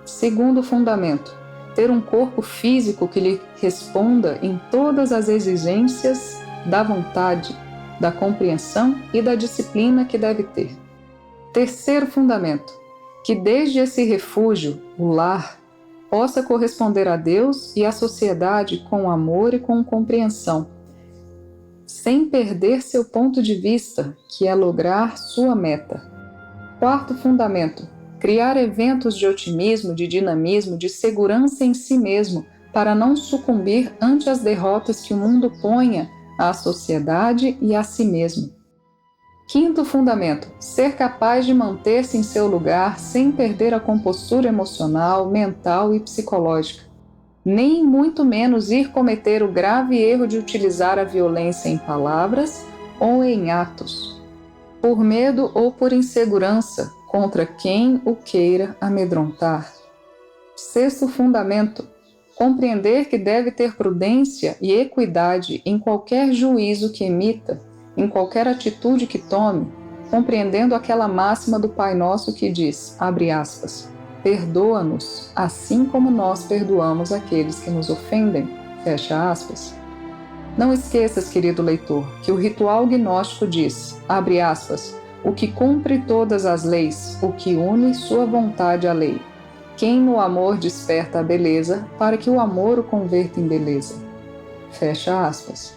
Segundo fundamento: ter um corpo físico que lhe responda em todas as exigências da vontade, da compreensão e da disciplina que deve ter. Terceiro fundamento: que desde esse refúgio, o lar, possa corresponder a Deus e à sociedade com amor e com compreensão, sem perder seu ponto de vista, que é lograr sua meta. Quarto fundamento: criar eventos de otimismo, de dinamismo, de segurança em si mesmo, para não sucumbir ante as derrotas que o mundo ponha à sociedade e a si mesmo. Quinto fundamento: ser capaz de manter-se em seu lugar sem perder a compostura emocional, mental e psicológica, nem muito menos ir cometer o grave erro de utilizar a violência em palavras ou em atos, por medo ou por insegurança, contra quem o queira amedrontar. Sexto fundamento: compreender que deve ter prudência e equidade em qualquer juízo que emita, em qualquer atitude que tome, compreendendo aquela máxima do Pai Nosso que diz, abre aspas, perdoa-nos, assim como nós perdoamos aqueles que nos ofendem, fecha aspas. Não esqueças, querido leitor, que o ritual gnóstico diz, abre aspas, o que cumpre todas as leis, o que une sua vontade à lei. Quem no amor desperta a beleza, para que o amor o converta em beleza. Fecha aspas.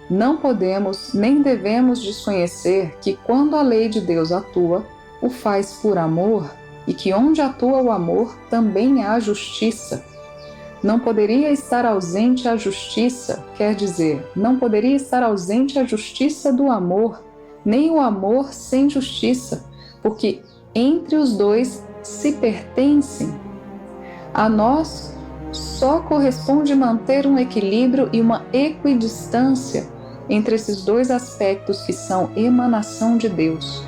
Não podemos nem devemos desconhecer que quando a lei de Deus atua, o faz por amor, e que onde atua o amor, também há justiça. Não poderia estar ausente a justiça, quer dizer, não poderia estar ausente a justiça do amor, nem o amor sem justiça, porque entre os dois se pertencem. A nós só corresponde manter um equilíbrio e uma equidistância entre esses dois aspectos que são emanação de Deus.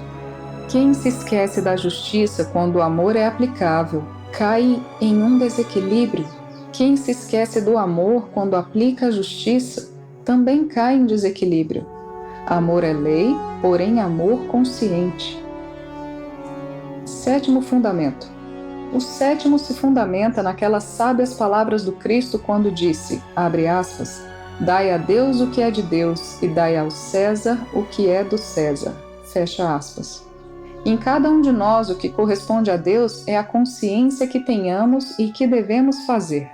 Quem se esquece da justiça quando o amor é aplicável, cai em um desequilíbrio. Quem se esquece do amor quando aplica a justiça, também cai em desequilíbrio. Amor é lei, porém amor consciente. Sétimo fundamento. O sétimo se fundamenta naquelas sábias palavras do Cristo quando disse, abre aspas, dai a Deus o que é de Deus e dai ao César o que é do César. Fecha aspas. Em cada um de nós, o que corresponde a Deus é a consciência que tenhamos e que devemos fazer.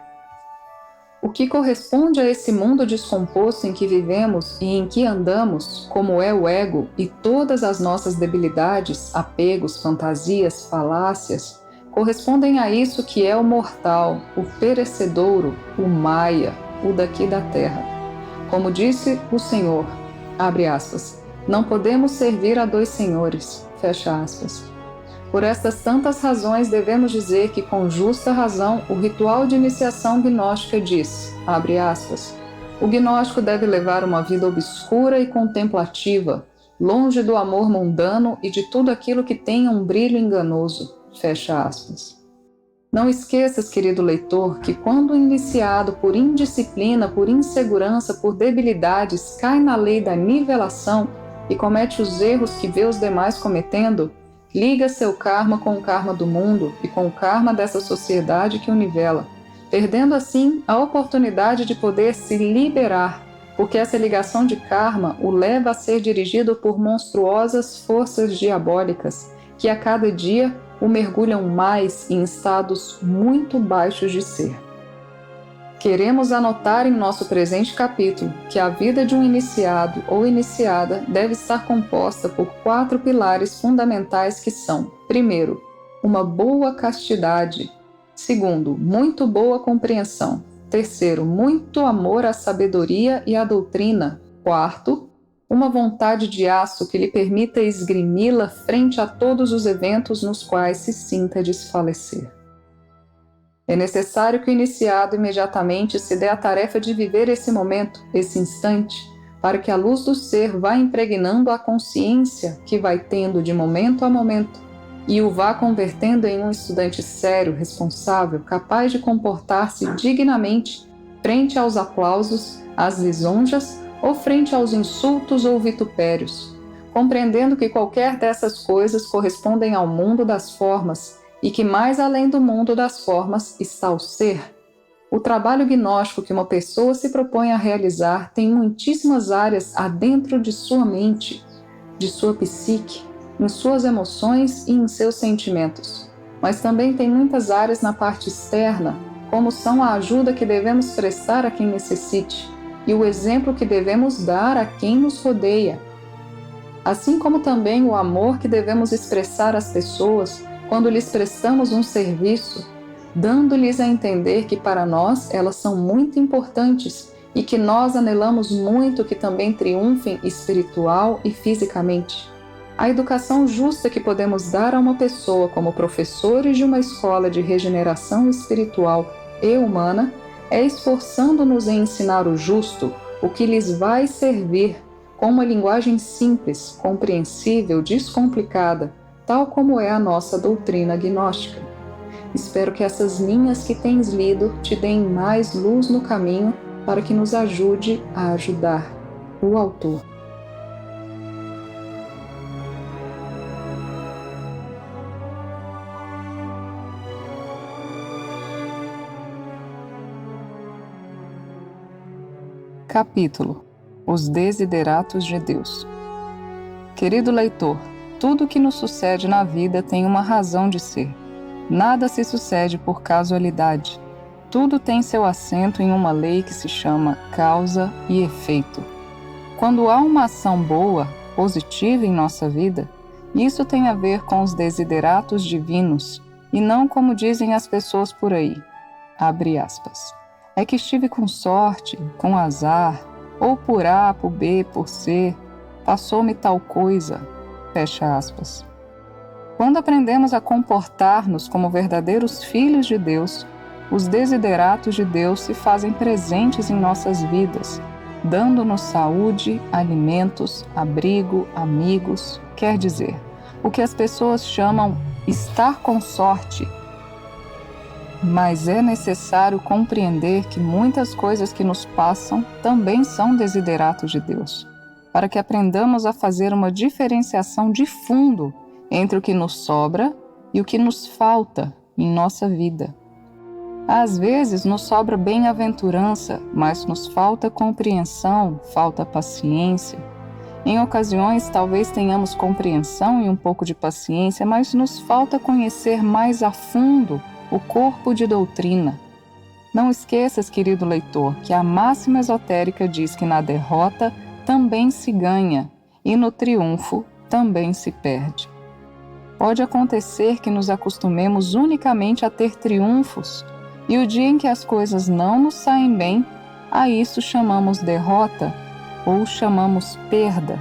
O que corresponde a esse mundo descomposto em que vivemos e em que andamos, como é o ego e todas as nossas debilidades, apegos, fantasias, falácias, correspondem a isso que é o mortal, o perecedouro, o maia, o daqui da terra. Como disse o Senhor, abre aspas, não podemos servir a dois senhores, fecha aspas. Por estas tantas razões, devemos dizer que, com justa razão, o ritual de iniciação gnóstica diz, abre aspas, o gnóstico deve levar uma vida obscura e contemplativa, longe do amor mundano e de tudo aquilo que tenha um brilho enganoso, fecha aspas. Não esqueças, querido leitor, que quando o iniciado por indisciplina, por insegurança, por debilidades, cai na lei da nivelação e comete os erros que vê os demais cometendo, liga seu karma com o karma do mundo e com o karma dessa sociedade que o nivela, perdendo assim a oportunidade de poder se liberar, porque essa ligação de karma o leva a ser dirigido por monstruosas forças diabólicas que a cada dia o mergulham mais em estados muito baixos de ser. Queremos anotar em nosso presente capítulo que a vida de um iniciado ou iniciada deve estar composta por 4 pilares fundamentais que são: primeiro, uma boa castidade; segundo, muito boa compreensão; terceiro, muito amor à sabedoria e à doutrina; quarto, uma vontade de aço que lhe permita esgrimi-la frente a todos os eventos nos quais se sinta desfalecer. É necessário que o iniciado imediatamente se dê a tarefa de viver esse momento, esse instante, para que a luz do ser vá impregnando a consciência que vai tendo de momento a momento e o vá convertendo em um estudante sério, responsável, capaz de comportar-se dignamente frente aos aplausos, às lisonjas ou frente aos insultos ou vitupérios, compreendendo que qualquer dessas coisas correspondem ao mundo das formas e que mais além do mundo das formas está o ser. O trabalho gnóstico que uma pessoa se propõe a realizar tem muitíssimas áreas adentro de sua mente, de sua psique, em suas emoções e em seus sentimentos, mas também tem muitas áreas na parte externa, como são a ajuda que devemos prestar a quem necessite e o exemplo que devemos dar a quem nos rodeia, assim como também o amor que devemos expressar às pessoas quando lhes prestamos um serviço, dando-lhes a entender que para nós elas são muito importantes e que nós anelamos muito que também triunfem espiritual e fisicamente. A educação justa que podemos dar a uma pessoa como professores de uma escola de regeneração espiritual e humana é esforçando-nos em ensinar o justo, o que lhes vai servir, com uma linguagem simples, compreensível, descomplicada, tal como é a nossa doutrina gnóstica. Espero que essas linhas que tens lido te deem mais luz no caminho para que nos ajude a ajudar. O autor. Capítulo: Os Desideratos de Deus. Querido leitor, tudo o que nos sucede na vida tem uma razão de ser. Nada se sucede por casualidade. Tudo tem seu assento em uma lei que se chama causa e efeito. Quando há uma ação boa, positiva em nossa vida, isso tem a ver com os desideratos divinos e não como dizem as pessoas por aí. Abre aspas. É que estive com sorte, com azar, ou por A, por B, por C, passou-me tal coisa. Fecha aspas. Quando aprendemos a comportar-nos como verdadeiros filhos de Deus, os desideratos de Deus se fazem presentes em nossas vidas, dando-nos saúde, alimentos, abrigo, amigos, quer dizer, o que as pessoas chamam estar com sorte. Mas é necessário compreender que muitas coisas que nos passam também são desideratos de Deus, para que aprendamos a fazer uma diferenciação de fundo entre o que nos sobra e o que nos falta em nossa vida. Às vezes nos sobra bem-aventurança, mas nos falta compreensão, falta paciência. Em ocasiões talvez tenhamos compreensão e um pouco de paciência, mas nos falta conhecer mais a fundo o corpo de doutrina. Não esqueças, querido leitor, que a máxima esotérica diz que na derrota também se ganha e no triunfo também se perde. Pode acontecer que nos acostumemos unicamente a ter triunfos, e o dia em que as coisas não nos saem bem, a isso chamamos derrota ou chamamos perda.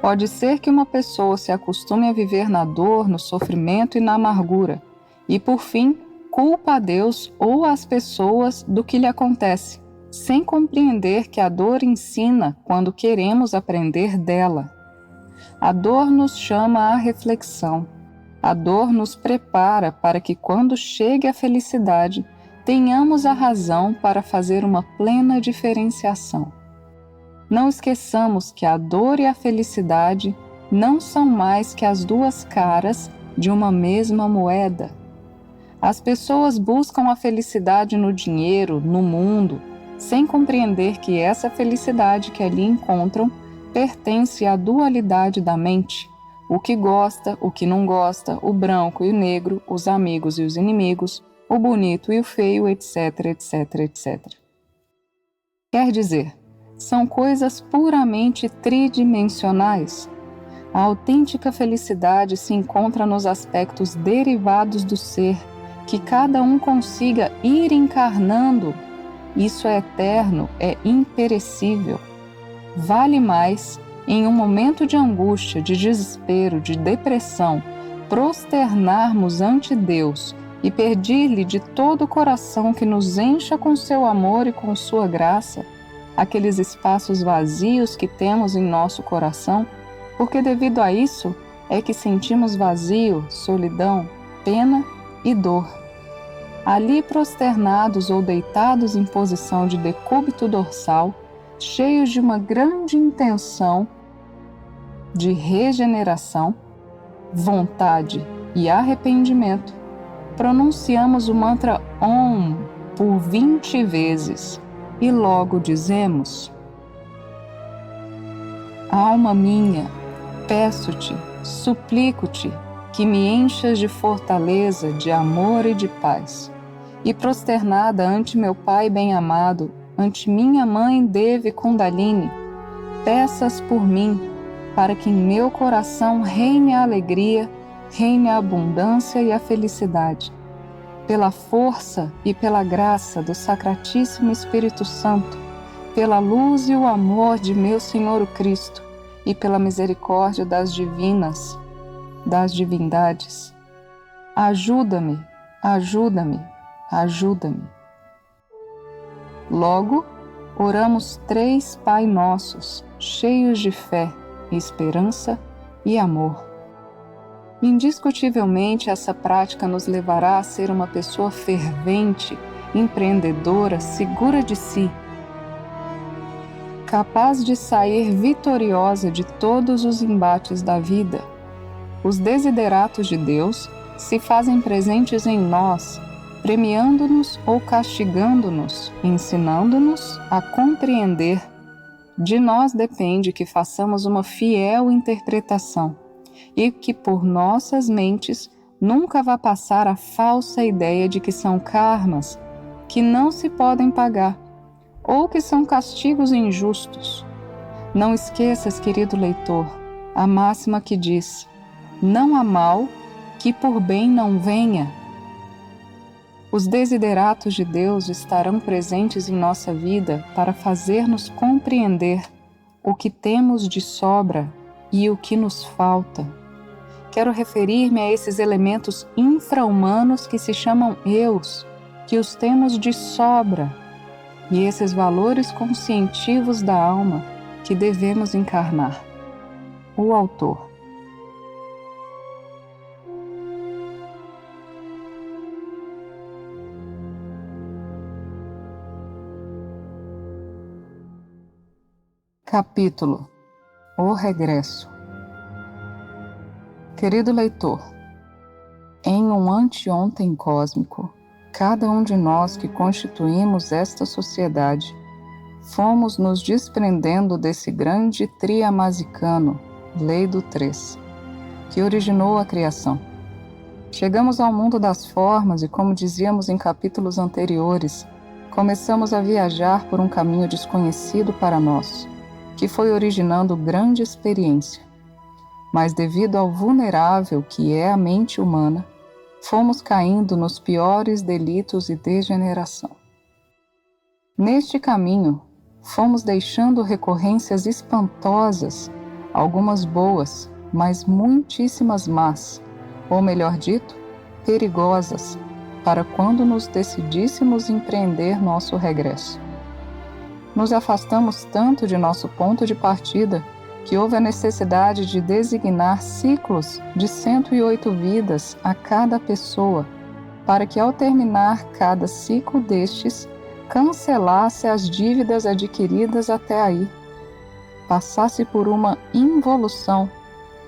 Pode ser que uma pessoa se acostume a viver na dor, no sofrimento e na amargura, e por fim, culpa a Deus ou as pessoas do que lhe acontece, sem compreender que a dor ensina quando queremos aprender dela. A dor nos chama à reflexão. A dor nos prepara para que, quando chegue a felicidade, tenhamos a razão para fazer uma plena diferenciação. Não esqueçamos que a dor e a felicidade não são mais que as duas caras de uma mesma moeda. As pessoas buscam a felicidade no dinheiro, no mundo, sem compreender que essa felicidade que ali encontram pertence à dualidade da mente, o que gosta, o que não gosta, o branco e o negro, os amigos e os inimigos, o bonito e o feio, etc, etc, etc. Quer dizer, são coisas puramente tridimensionais. A autêntica felicidade se encontra nos aspectos derivados do ser, que cada um consiga ir encarnando. Isso é eterno, é imperecível. Vale mais, em um momento de angústia, de desespero, de depressão, prosternarmos ante Deus e pedir-lhe de todo o coração que nos encha com seu amor e com sua graça aqueles espaços vazios que temos em nosso coração, porque devido a isso é que sentimos vazio, solidão, pena e dor. Ali prosternados ou deitados em posição de decúbito dorsal, cheios de uma grande intenção de regeneração, vontade e arrependimento, pronunciamos o mantra Om por 20 vezes e logo dizemos: Alma minha, peço-te, suplico-te que me enchas de fortaleza, de amor e de paz. E prosternada ante meu Pai bem-amado, ante minha Mãe Devi Kundalini, peças por mim, para que em meu coração reine a alegria, reine a abundância e a felicidade. Pela força e pela graça do Sacratíssimo Espírito Santo, pela luz e o amor de meu Senhor o Cristo, e pela misericórdia das divinas, das divindades. Ajuda-me, ajuda-me, ajuda-me. Logo, oramos 3 Pai Nossos, cheios de fé, esperança e amor. Indiscutivelmente, essa prática nos levará a ser uma pessoa fervente, empreendedora, segura de si, capaz de sair vitoriosa de todos os embates da vida. Os desideratos de Deus se fazem presentes em nós, premiando-nos ou castigando-nos, ensinando-nos a compreender. De nós depende que façamos uma fiel interpretação e que por nossas mentes nunca vá passar a falsa ideia de que são karmas que não se podem pagar ou que são castigos injustos. Não esqueças, querido leitor, a máxima que diz: não há mal que por bem não venha. Os desideratos de Deus estarão presentes em nossa vida para fazer-nos compreender o que temos de sobra e o que nos falta. Quero referir-me a esses elementos infra-humanos que se chamam eus, que os temos de sobra, e esses valores conscientivos da alma que devemos encarnar. O autor. Capítulo: O Regresso. Querido leitor, em um anteontem cósmico, cada um de nós que constituímos esta sociedade, fomos nos desprendendo desse grande triamazicano, lei do 3, que originou a criação. Chegamos ao mundo das formas e, como dizíamos em capítulos anteriores, começamos a viajar por um caminho desconhecido para nós, que foi originando grande experiência. Mas devido ao vulnerável que é a mente humana, fomos caindo nos piores delitos e degeneração. Neste caminho, fomos deixando recorrências espantosas algumas boas, mas muitíssimas más, ou melhor dito, perigosas, para quando nos decidíssemos empreender nosso regresso. Nos afastamos tanto de nosso ponto de partida que houve a necessidade de designar ciclos de 108 vidas a cada pessoa, para que ao terminar cada ciclo destes, cancelasse as dívidas adquiridas até aí, passasse por uma involução,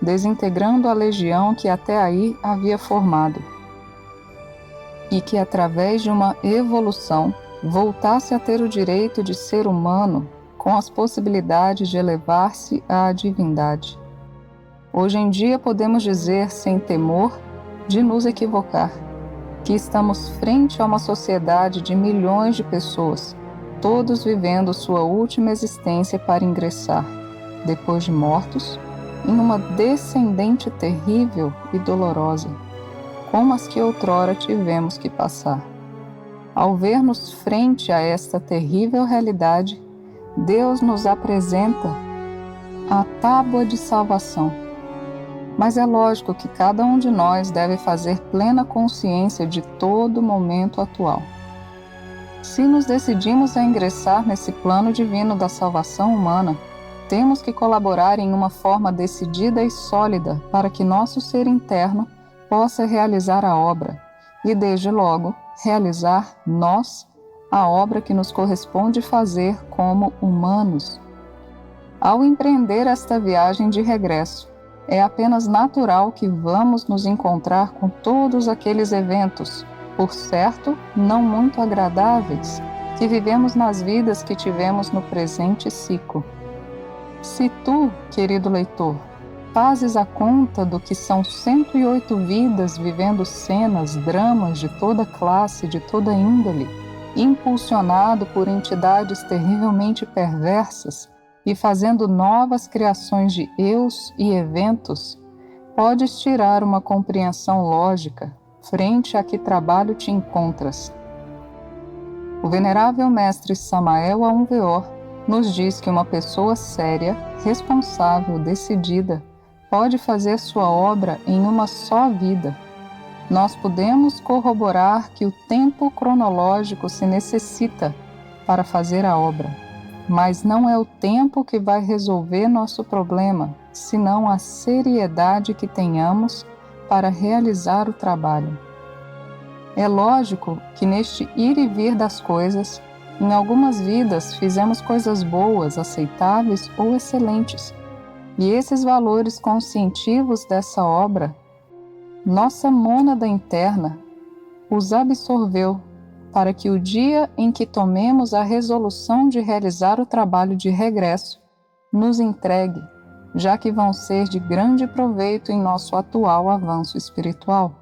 desintegrando a legião que até aí havia formado, e que através de uma evolução voltasse a ter o direito de ser humano com as possibilidades de elevar-se à divindade. Hoje em dia podemos dizer, sem temor de nos equivocar, que estamos frente a uma sociedade de milhões de pessoas, todos vivendo sua última existência para ingressar, depois de mortos, em uma descendente terrível e dolorosa, como as que outrora tivemos que passar. Ao ver-nos frente a esta terrível realidade, Deus nos apresenta a tábua de salvação. Mas é lógico que cada um de nós deve fazer plena consciência de todo o momento atual. Se nos decidimos a ingressar nesse plano divino da salvação humana, temos que colaborar em uma forma decidida e sólida para que nosso ser interno possa realizar a obra e, desde logo, realizar nós a obra que nos corresponde fazer como humanos. Ao empreender esta viagem de regresso, é apenas natural que vamos nos encontrar com todos aqueles eventos, por certo, não muito agradáveis, que vivemos nas vidas que tivemos no presente ciclo. Se tu, querido leitor, fazes a conta do que são 108 vidas vivendo cenas, dramas de toda classe, de toda índole, impulsionado por entidades terrivelmente perversas e fazendo novas criações de eus e eventos, podes tirar uma compreensão lógica frente a que trabalho te encontras. O venerável mestre Samael Aunweor nos diz que uma pessoa séria, responsável, decidida, pode fazer sua obra em uma só vida. Nós podemos corroborar que o tempo cronológico se necessita para fazer a obra, mas não é o tempo que vai resolver nosso problema, senão a seriedade que tenhamos para realizar o trabalho. É lógico que neste ir e vir das coisas, em algumas vidas fizemos coisas boas, aceitáveis ou excelentes, e esses valores conscientivos dessa obra, nossa mônada interna os absorveu para que o dia em que tomemos a resolução de realizar o trabalho de regresso, nos entregue, já que vão ser de grande proveito em nosso atual avanço espiritual.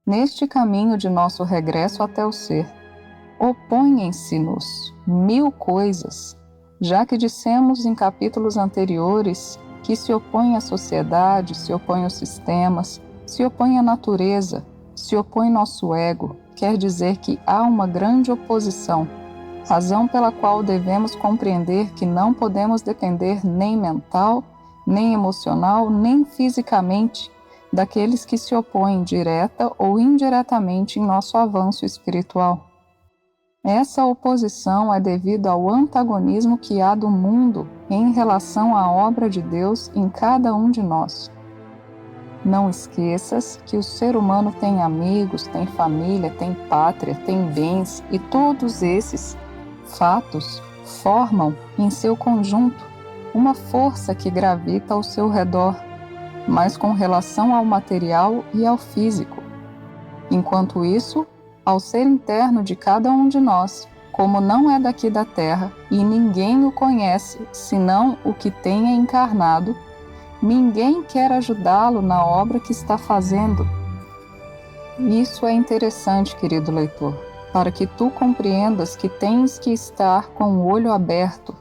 Neste caminho de nosso regresso até o ser, opõem-se-nos 1000 coisas, já que dissemos em capítulos anteriores que se opõe à sociedade, se opõe aos sistemas, se opõe à natureza, se opõe nosso ego, quer dizer que há uma grande oposição, razão pela qual devemos compreender que não podemos depender nem mental, nem emocional, nem fisicamente daqueles que se opõem direta ou indiretamente em nosso avanço espiritual. Essa oposição é devido ao antagonismo que há do mundo em relação à obra de Deus em cada um de nós. Não esqueças que o ser humano tem amigos, tem família, tem pátria, tem bens, e todos esses fatos formam, em seu conjunto, uma força que gravita ao seu redor, mas com relação ao material e ao físico. Enquanto isso, ao ser interno de cada um de nós, como não é daqui da terra e ninguém o conhece senão o que tenha encarnado, ninguém quer ajudá-lo na obra que está fazendo. Isso é interessante, querido leitor, para que tu compreendas que tens que estar com o olho aberto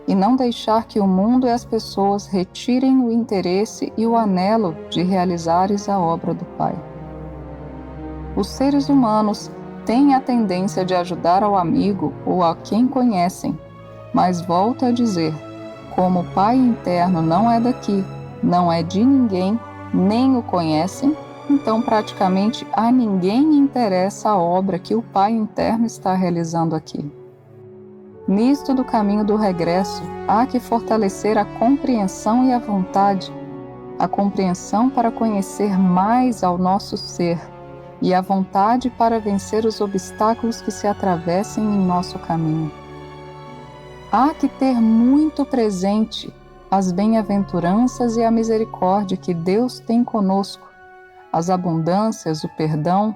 e não deixar que o mundo e as pessoas retirem o interesse e o anelo de realizares a obra do Pai. Os seres humanos têm a tendência de ajudar ao amigo ou a quem conhecem, mas volto a dizer, como o Pai interno não é daqui, não é de ninguém, nem o conhecem, então praticamente a ninguém interessa a obra que o Pai interno está realizando aqui. Nisto do caminho do regresso, há que fortalecer a compreensão e a vontade, a compreensão para conhecer mais ao nosso ser, e a vontade para vencer os obstáculos que se atravessem em nosso caminho. Há que ter muito presente as bem-aventuranças e a misericórdia que Deus tem conosco, as abundâncias, o perdão,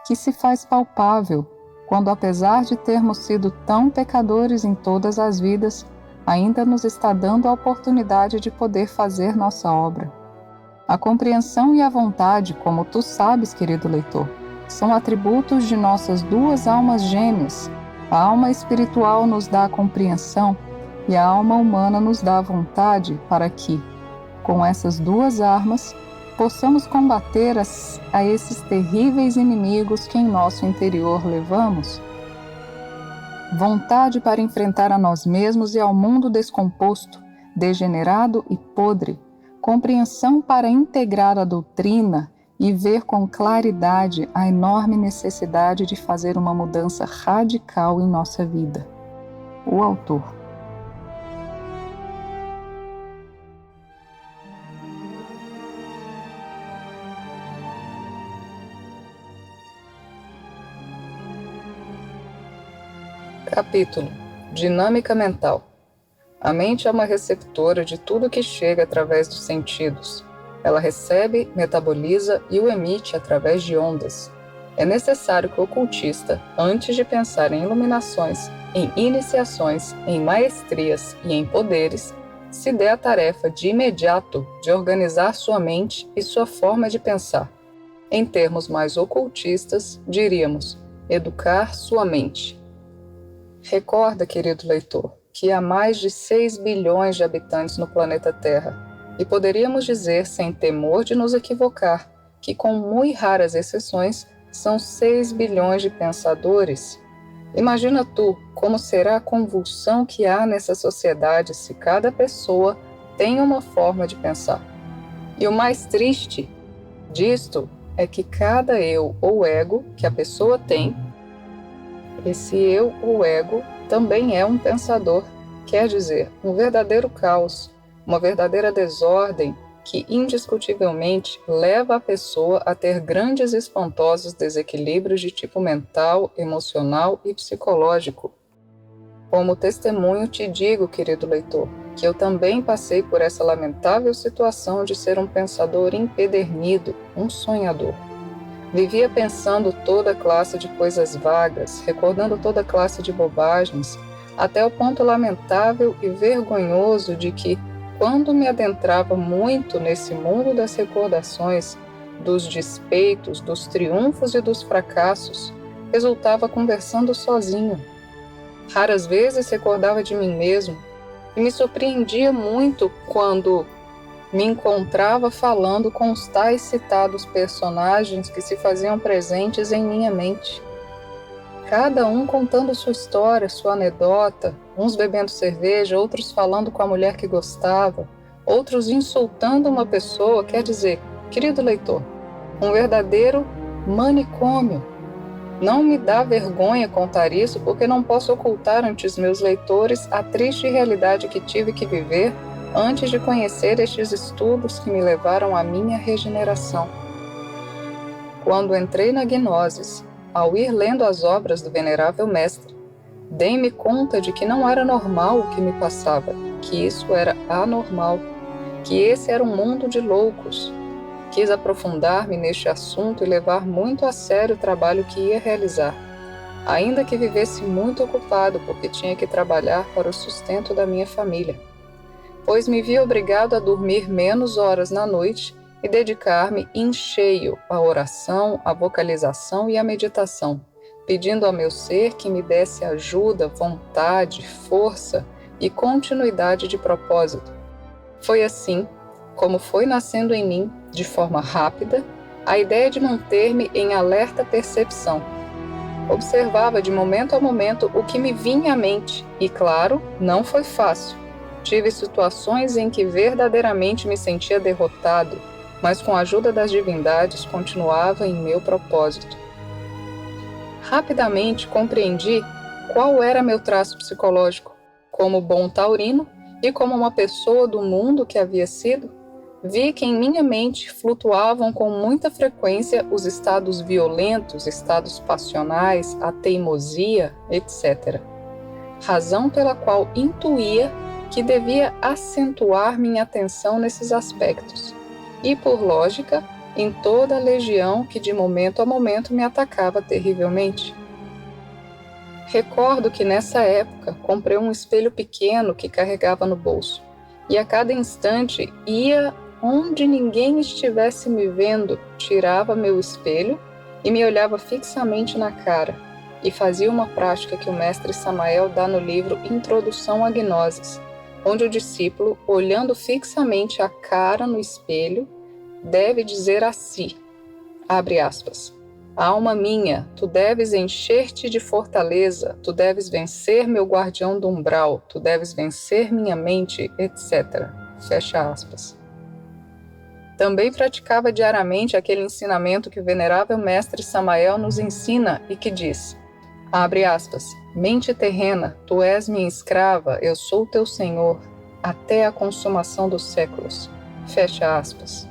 que se faz palpável quando, apesar de termos sido tão pecadores em todas as vidas, ainda nos está dando a oportunidade de poder fazer nossa obra. A compreensão e a vontade, como tu sabes, querido leitor, são atributos de nossas duas almas gêmeas. A alma espiritual nos dá a compreensão e a alma humana nos dá a vontade para que, com essas duas armas, possamos combater a esses terríveis inimigos que em nosso interior levamos. Vontade para enfrentar a nós mesmos e ao mundo descomposto, degenerado e podre, compreensão para integrar a doutrina e ver com claridade a enorme necessidade de fazer uma mudança radical em nossa vida. O autor. Capítulo: Dinâmica mental. A mente é uma receptora de tudo que chega através dos sentidos. Ela recebe, metaboliza e o emite através de ondas. É necessário que o ocultista, antes de pensar em iluminações, em iniciações, em maestrias e em poderes, se dê a tarefa de imediato de organizar sua mente e sua forma de pensar. Em termos mais ocultistas, diríamos, educar sua mente. Recorda, querido leitor, que há mais de 6 bilhões de habitantes no planeta Terra, e poderíamos dizer, sem temor de nos equivocar, que com muito raras exceções, são 6 bilhões de pensadores. Imagina tu como será a convulsão que há nessa sociedade se cada pessoa tem uma forma de pensar. E o mais triste disto é que cada eu ou ego que a pessoa tem, esse eu ou ego também é um pensador, quer dizer, um verdadeiro caos, uma verdadeira desordem que indiscutivelmente leva a pessoa a ter grandes e espantosos desequilíbrios de tipo mental, emocional e psicológico. Como testemunho te digo, querido leitor, que eu também passei por essa lamentável situação de ser um pensador empedernido, um sonhador. Vivia pensando toda classe de coisas vagas, recordando toda classe de bobagens, até o ponto lamentável e vergonhoso de que, quando me adentrava muito nesse mundo das recordações, dos despeitos, dos triunfos e dos fracassos, resultava conversando sozinho. Raras vezes recordava de mim mesmo e me surpreendia muito quando me encontrava falando com os tais citados personagens que se faziam presentes em minha mente. Cada um contando sua história, sua anedota, uns bebendo cerveja, outros falando com a mulher que gostava, outros insultando uma pessoa, quer dizer, querido leitor, um verdadeiro manicômio. Não me dá vergonha contar isso, porque não posso ocultar ante os meus leitores a triste realidade que tive que viver antes de conhecer estes estudos que me levaram à minha regeneração. Quando entrei na gnoses, ao ir lendo as obras do venerável mestre, dei-me conta de que não era normal o que me passava, que isso era anormal, que esse era um mundo de loucos. Quis aprofundar-me neste assunto e levar muito a sério o trabalho que ia realizar, ainda que vivesse muito ocupado porque tinha que trabalhar para o sustento da minha família, pois me vi obrigado a dormir menos horas na noite e dedicar-me em cheio à oração, à vocalização e à meditação, pedindo ao meu ser que me desse ajuda, vontade, força e continuidade de propósito. Foi assim, como foi nascendo em mim, de forma rápida, a ideia de manter-me em alerta percepção. Observava de momento a momento o que me vinha à mente e, claro, não foi fácil. Tive situações em que verdadeiramente me sentia derrotado, mas com a ajuda das divindades continuava em meu propósito. Rapidamente compreendi qual era meu traço psicológico. Como bom taurino e como uma pessoa do mundo que havia sido, vi que em minha mente flutuavam com muita frequência os estados violentos, estados passionais, a teimosia, etc. Razão pela qual intuía que devia acentuar minha atenção nesses aspectos, e, por lógica, em toda a legião que de momento a momento me atacava terrivelmente. Recordo que nessa época comprei um espelho pequeno que carregava no bolso, e a cada instante ia onde ninguém estivesse me vendo, tirava meu espelho e me olhava fixamente na cara, e fazia uma prática que o mestre Samael dá no livro Introdução à Gnoses, onde o discípulo, olhando fixamente a cara no espelho, deve dizer a si, abre aspas, alma minha, tu deves encher-te de fortaleza, tu deves vencer meu guardião do umbral, tu deves vencer minha mente, etc. Fecha aspas. Também praticava diariamente aquele ensinamento que o venerável mestre Samael nos ensina e que diz, abre aspas, mente terrena, tu és minha escrava, eu sou teu senhor, até a consumação dos séculos. Fecha aspas.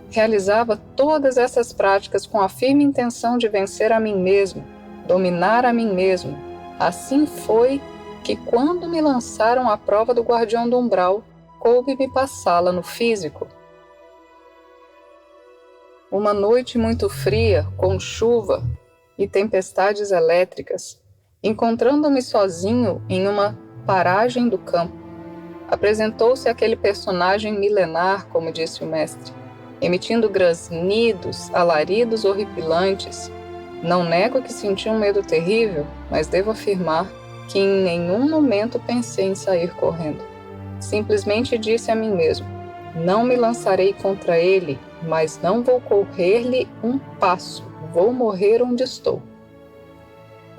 Realizava todas essas práticas com a firme intenção de vencer a mim mesmo, dominar a mim mesmo. Assim foi que, quando me lançaram à prova do guardião do umbral, coube-me passá-la no físico. Uma noite muito fria, com chuva e tempestades elétricas, encontrando-me sozinho em uma paragem do campo, apresentou-se aquele personagem milenar, como disse o mestre, emitindo grasnidos, alaridos horripilantes. Não nego que senti um medo terrível, mas devo afirmar que em nenhum momento pensei em sair correndo. Simplesmente disse a mim mesmo, não me lançarei contra ele, mas não vou correr-lhe um passo, vou morrer onde estou.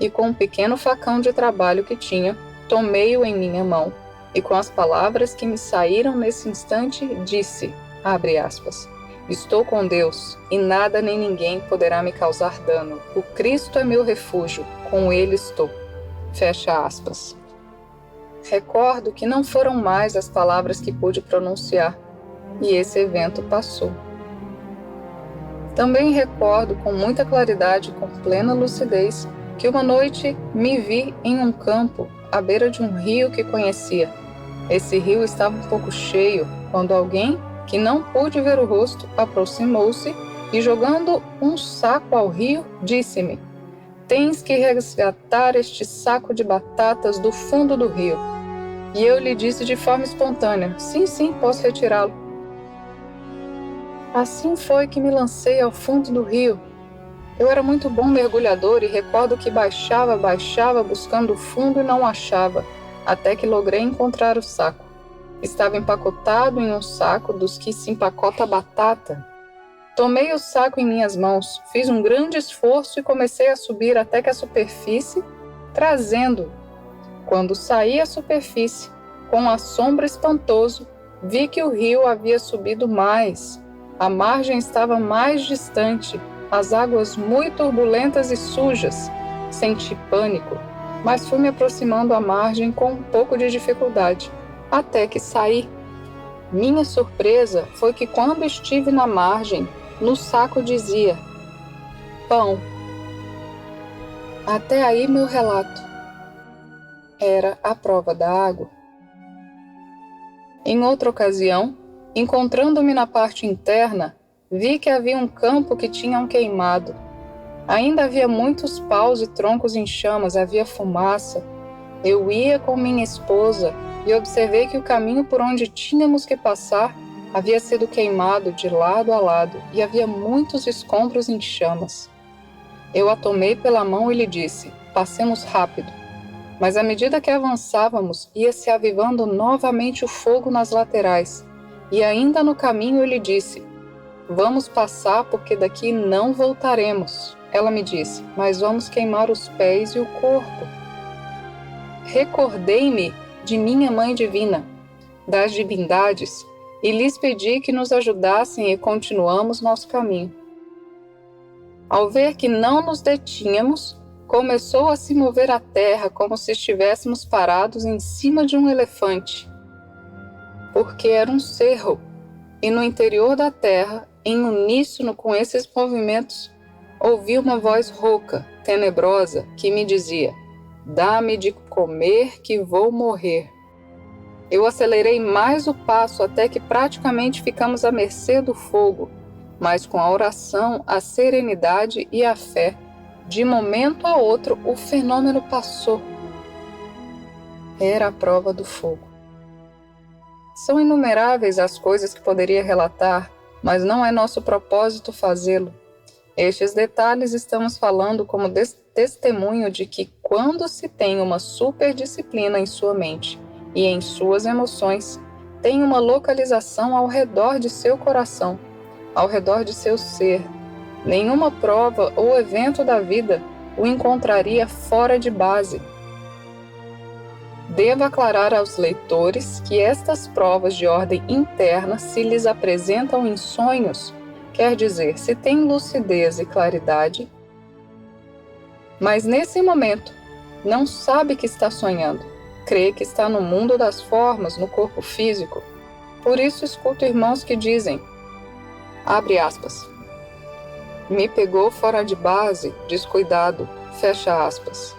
E com um pequeno facão de trabalho que tinha, tomei-o em minha mão, e com as palavras que me saíram nesse instante, disse, abre aspas, estou com Deus, e nada nem ninguém poderá me causar dano. O Cristo é meu refúgio, com ele estou. Fecha aspas. Recordo que não foram mais as palavras que pude pronunciar, e esse evento passou. Também recordo com muita claridade e com plena lucidez que uma noite me vi em um campo, à beira de um rio que conhecia. Esse rio estava um pouco cheio, quando alguém, que não pude ver o rosto, aproximou-se e, jogando um saco ao rio, disse-me, tens que resgatar este saco de batatas do fundo do rio. E eu lhe disse de forma espontânea, sim, posso retirá-lo. Assim foi que me lancei ao fundo do rio. Eu era muito bom mergulhador e recordo que baixava buscando o fundo e não achava, até que logrei encontrar o saco. Estava empacotado em um saco dos que se empacota a batata. Tomei o saco em minhas mãos, fiz um grande esforço e comecei a subir até que a superfície, trazendo. Quando saí à superfície, com um assombro espantoso, vi que o rio havia subido mais. A margem estava mais distante, as águas muito turbulentas e sujas. Senti pânico, mas fui me aproximando à margem com um pouco de dificuldade, até que saí. Minha surpresa foi que quando estive na margem, no saco dizia, pão. Até aí meu relato. Era a prova da água. Em outra ocasião, encontrando-me na parte interna, vi que havia um campo que tinham queimado. Ainda havia muitos paus e troncos em chamas, havia fumaça. Eu ia com minha esposa e observei que o caminho por onde tínhamos que passar havia sido queimado de lado a lado e havia muitos escombros em chamas. Eu a tomei pela mão e lhe disse, passemos rápido. Mas à medida que avançávamos, ia se avivando novamente o fogo nas laterais. E ainda no caminho eu lhe disse, vamos passar porque daqui não voltaremos. Ela me disse, mas vamos queimar os pés e o corpo. Recordei-me de minha Mãe Divina. das divindades e lhes pedi que nos ajudassem e continuamos nosso caminho. Ao ver que não nos detínhamos, começou a se mover a terra como se estivéssemos parados em cima de um elefante, porque era um cerro, e no interior da terra, em uníssono com esses movimentos, ouvi uma voz rouca, tenebrosa, que me dizia: "Dá-me de comer que vou morrer." Eu acelerei mais o passo até que praticamente ficamos à mercê do fogo, mas com a oração, a serenidade e a fé, de momento a outro o fenômeno passou. Era a prova do fogo. São inumeráveis as coisas que poderia relatar, mas não é nosso propósito fazê-lo. Estes detalhes estamos falando como testemunho de que quando se tem uma superdisciplina em sua mente e em suas emoções, tem uma localização ao redor de seu coração, ao redor de seu ser, nenhuma prova ou evento da vida o encontraria fora de base. Devo aclarar aos leitores que estas provas de ordem interna se lhes apresentam em sonhos, quer dizer, se tem lucidez e claridade, mas nesse momento não sabe que está sonhando, crê que está no mundo das formas, no corpo físico. Por isso escuto irmãos que dizem, abre aspas, "me pegou fora de base, descuidado", fecha aspas.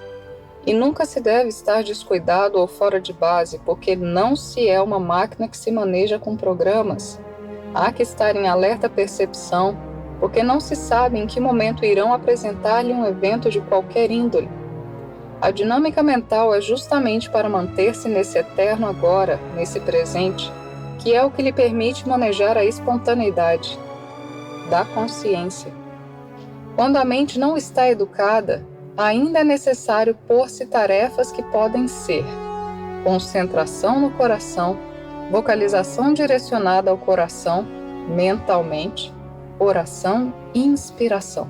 E nunca se deve estar descuidado ou fora de base, porque não se é uma máquina que se maneja com programas. Há que estar em alerta percepção, porque não se sabe em que momento irão apresentar-lhe um evento de qualquer índole. A dinâmica mental é justamente para manter-se nesse eterno agora, nesse presente, que é o que lhe permite manejar a espontaneidade da consciência. Quando a mente não está educada, ainda é necessário pôr-se tarefas que podem ser concentração no coração, vocalização direcionada ao coração, mentalmente, oração e inspiração.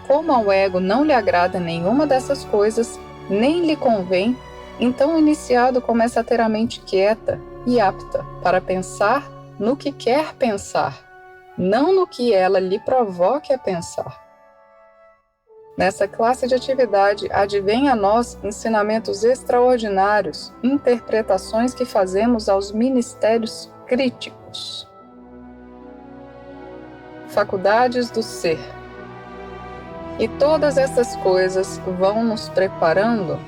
Como ao ego não lhe agrada nenhuma dessas coisas, nem lhe convém, então o iniciado começa a ter a mente quieta e apta para pensar no que quer pensar, não no que ela lhe provoque a pensar. Nessa classe de atividade, advém a nós ensinamentos extraordinários, interpretações que fazemos aos ministérios críticos. Faculdades do ser. E todas essas coisas vão nos preparando,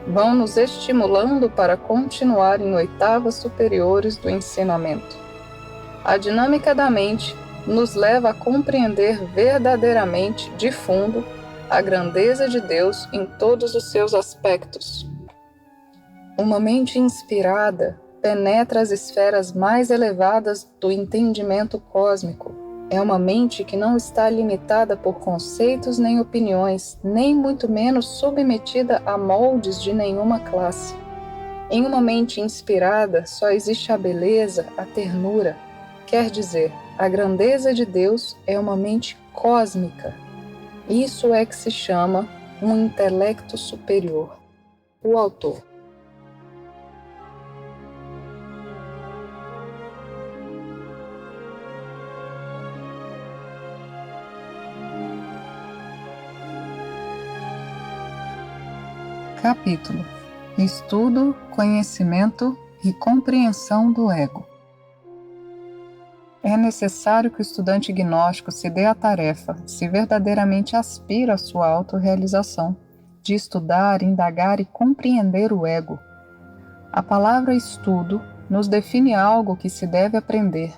vão nos estimulando para continuar em oitavas superiores do ensinamento. A dinâmica da mente nos leva a compreender verdadeiramente, de fundo, a grandeza de Deus em todos os seus aspectos. Uma mente inspirada penetra as esferas mais elevadas do entendimento cósmico. É uma mente que não está limitada por conceitos nem opiniões, nem muito menos submetida a moldes de nenhuma classe. Em uma mente inspirada só existe a beleza, a ternura. Quer dizer, a grandeza de Deus é uma mente cósmica. Isso é que se chama um intelecto superior. O autor. Capítulo: Estudo, conhecimento e compreensão do ego. É necessário que o estudante gnóstico se dê a tarefa, se verdadeiramente aspira à sua autorrealização, de estudar, indagar e compreender o ego. A palavra estudo nos define algo que se deve aprender.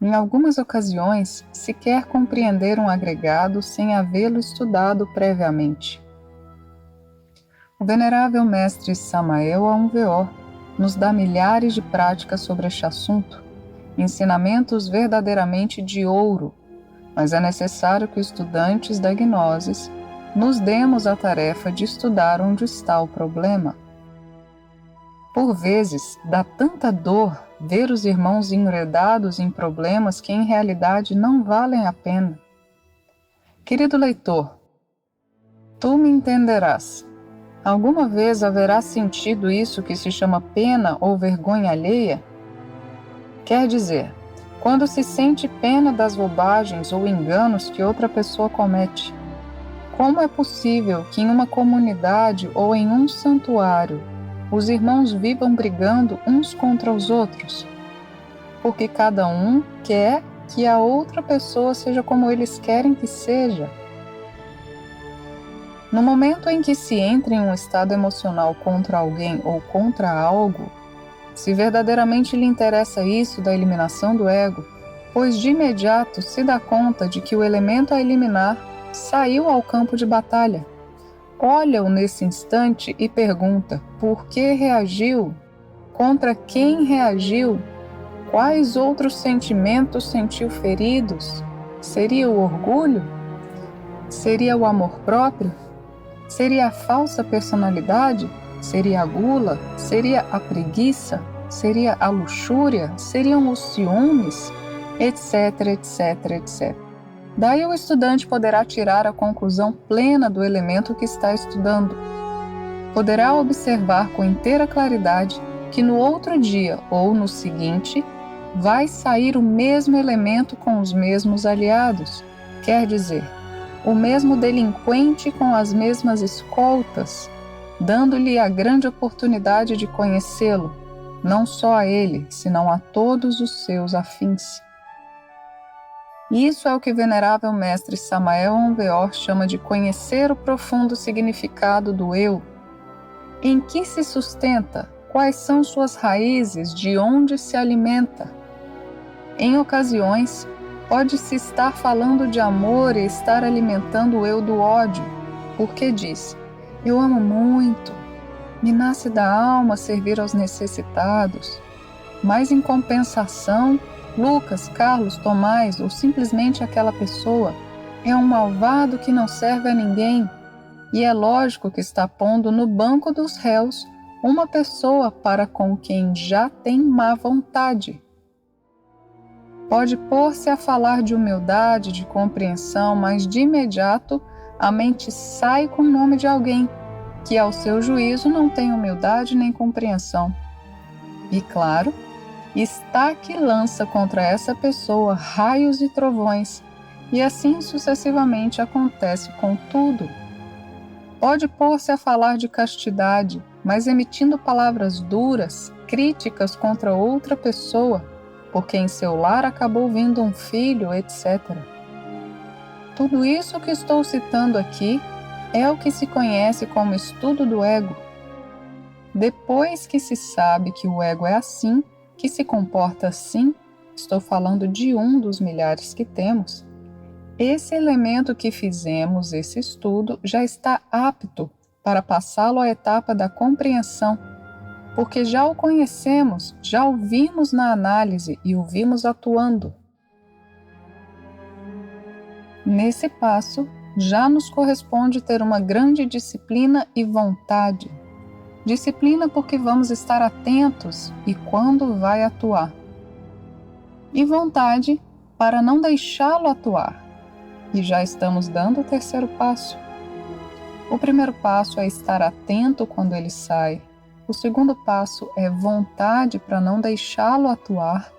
Em algumas ocasiões, se quer compreender um agregado sem havê-lo estudado previamente. O venerável mestre Samael Aunveor nos dá milhares de práticas sobre este assunto, ensinamentos verdadeiramente de ouro, mas é necessário que os estudantes da gnoses nos demos a tarefa de estudar onde está o problema. Por vezes, dá tanta dor ver os irmãos enredados em problemas que em realidade não valem a pena. Querido leitor, tu me entenderás. Alguma vez haverá sentido isso que se chama pena ou vergonha alheia? Quer dizer, quando se sente pena das bobagens ou enganos que outra pessoa comete. Como é possível que em uma comunidade ou em um santuário os irmãos vivam brigando uns contra os outros? Porque cada um quer que a outra pessoa seja como eles querem que seja. No momento em que se entra em um estado emocional contra alguém ou contra algo, se verdadeiramente lhe interessa isso da eliminação do ego, pois de imediato se dá conta de que o elemento a eliminar saiu ao campo de batalha. Olha-o nesse instante e pergunta: por que reagiu? Contra quem reagiu? Quais outros sentimentos sentiu feridos? Seria o orgulho? Seria o amor próprio? Seria a falsa personalidade? Seria a gula? Seria a preguiça? Seria a luxúria? Seriam os ciúmes? Etc, etc, etc. Daí o estudante poderá tirar a conclusão plena do elemento que está estudando. Poderá observar com inteira claridade que no outro dia ou no seguinte vai sair o mesmo elemento com os mesmos aliados, quer dizer, o mesmo delinquente com as mesmas escoltas, dando-lhe a grande oportunidade de conhecê-lo, não só a ele, senão a todos os seus afins. Isso é o que o venerável mestre Samael Aun Weor chama de conhecer o profundo significado do eu. Em que se sustenta? Quais são suas raízes? De onde se alimenta? Em ocasiões, pode-se estar falando de amor e estar alimentando o eu do ódio, porque diz: eu amo muito, me nasce da alma servir aos necessitados, mas em compensação, Lucas, Carlos, Tomás ou simplesmente aquela pessoa é um malvado que não serve a ninguém, e é lógico que está pondo no banco dos réus uma pessoa para com quem já tem má vontade. Pode pôr-se a falar de humildade, de compreensão, mas de imediato a mente sai com o nome de alguém que, ao seu juízo, não tem humildade nem compreensão. E, claro, está que lança contra essa pessoa raios e trovões, e assim sucessivamente acontece com tudo. Pode pôr-se a falar de castidade, mas emitindo palavras duras, críticas contra outra pessoa, porque em seu lar acabou vindo um filho, etc. Tudo isso que estou citando aqui é o que se conhece como estudo do ego. Depois que se sabe que o ego é assim, que se comporta assim, estou falando de um dos milhares que temos, esse elemento que fizemos esse estudo já está apto para passá-lo à etapa da compreensão, porque já o conhecemos, já o vimos na análise e o vimos atuando. Nesse passo, já nos corresponde ter uma grande disciplina e vontade. Disciplina porque vamos estar atentos e quando vai atuar. E vontade para não deixá-lo atuar. E já estamos dando o terceiro passo. O primeiro passo é estar atento quando ele sai. O segundo passo é vontade para não deixá-lo atuar.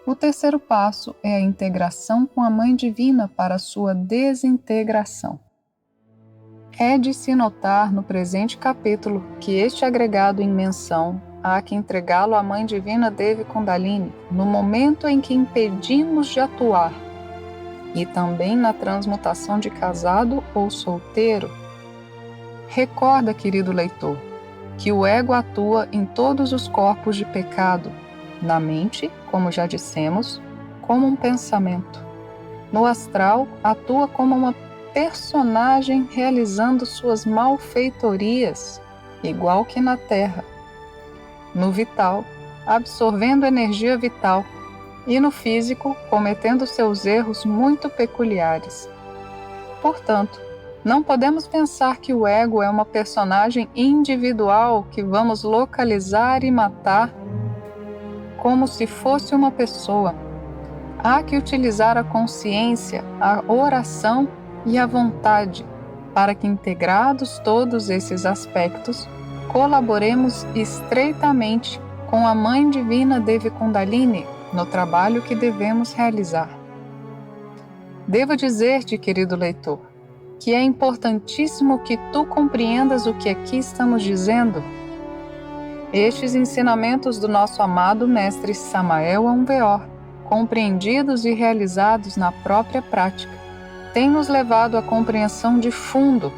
O terceiro passo é a integração com a Mãe Divina para a sua desintegração. É de se notar no presente capítulo que este agregado em menção há que entregá-lo à Mãe Divina Devi Kundalini no momento em que impedimos de atuar, e também na transmutação de casado ou solteiro. Recorda, querido leitor, que o ego atua em todos os corpos de pecado, na mente, como já dissemos, como um pensamento. No astral, atua como uma personagem realizando suas malfeitorias, igual que na Terra. No vital, absorvendo energia vital, e no físico, cometendo seus erros muito peculiares. Portanto, não podemos pensar que o ego é uma personagem individual que vamos localizar e matar como se fosse uma pessoa. Há que utilizar a consciência, a oração e a vontade, para que, integrados todos esses aspectos, colaboremos estreitamente com a Mãe Divina Devi Kundalini no trabalho que devemos realizar. Devo dizer-te, querido leitor, que é importantíssimo que tu compreendas o que aqui estamos dizendo. Estes ensinamentos do nosso amado Mestre Samael Aunweor, compreendidos e realizados na própria prática, têm nos levado à compreensão de fundo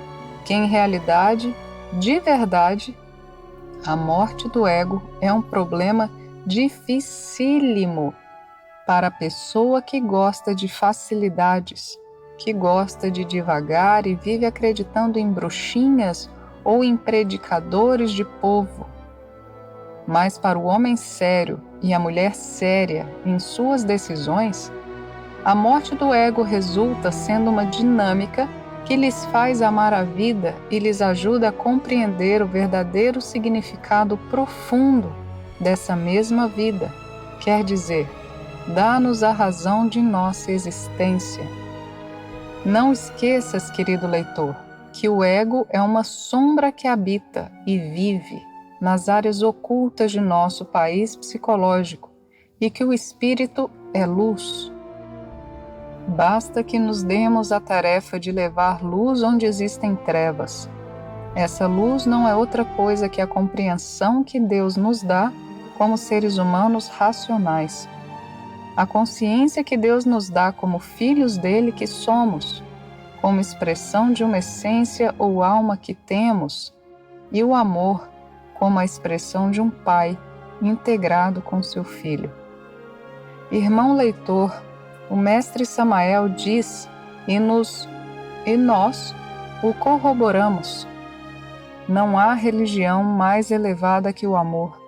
que, em realidade, de verdade, a morte do ego é um problema dificílimo para a pessoa que gosta de facilidades, que gosta de divagar e vive acreditando em bruxinhas ou em predicadores de povo. Mas para o homem sério e a mulher séria em suas decisões, a morte do ego resulta sendo uma dinâmica que lhes faz amar a vida e lhes ajuda a compreender o verdadeiro significado profundo dessa mesma vida, quer dizer, dá-nos a razão de nossa existência. Não esqueças, querido leitor, que o ego é uma sombra que habita e vive nas áreas ocultas de nosso país psicológico e que o espírito é luz. Basta que nos demos a tarefa de levar luz onde existem trevas. Essa luz não é outra coisa que a compreensão que Deus nos dá como seres humanos racionais. A consciência que Deus nos dá como filhos dele que somos, como expressão de uma essência ou alma que temos, e o amor como a expressão de um pai integrado com seu filho. Irmão leitor, o Mestre Samael diz e nós o corroboramos. Não há religião mais elevada que o amor.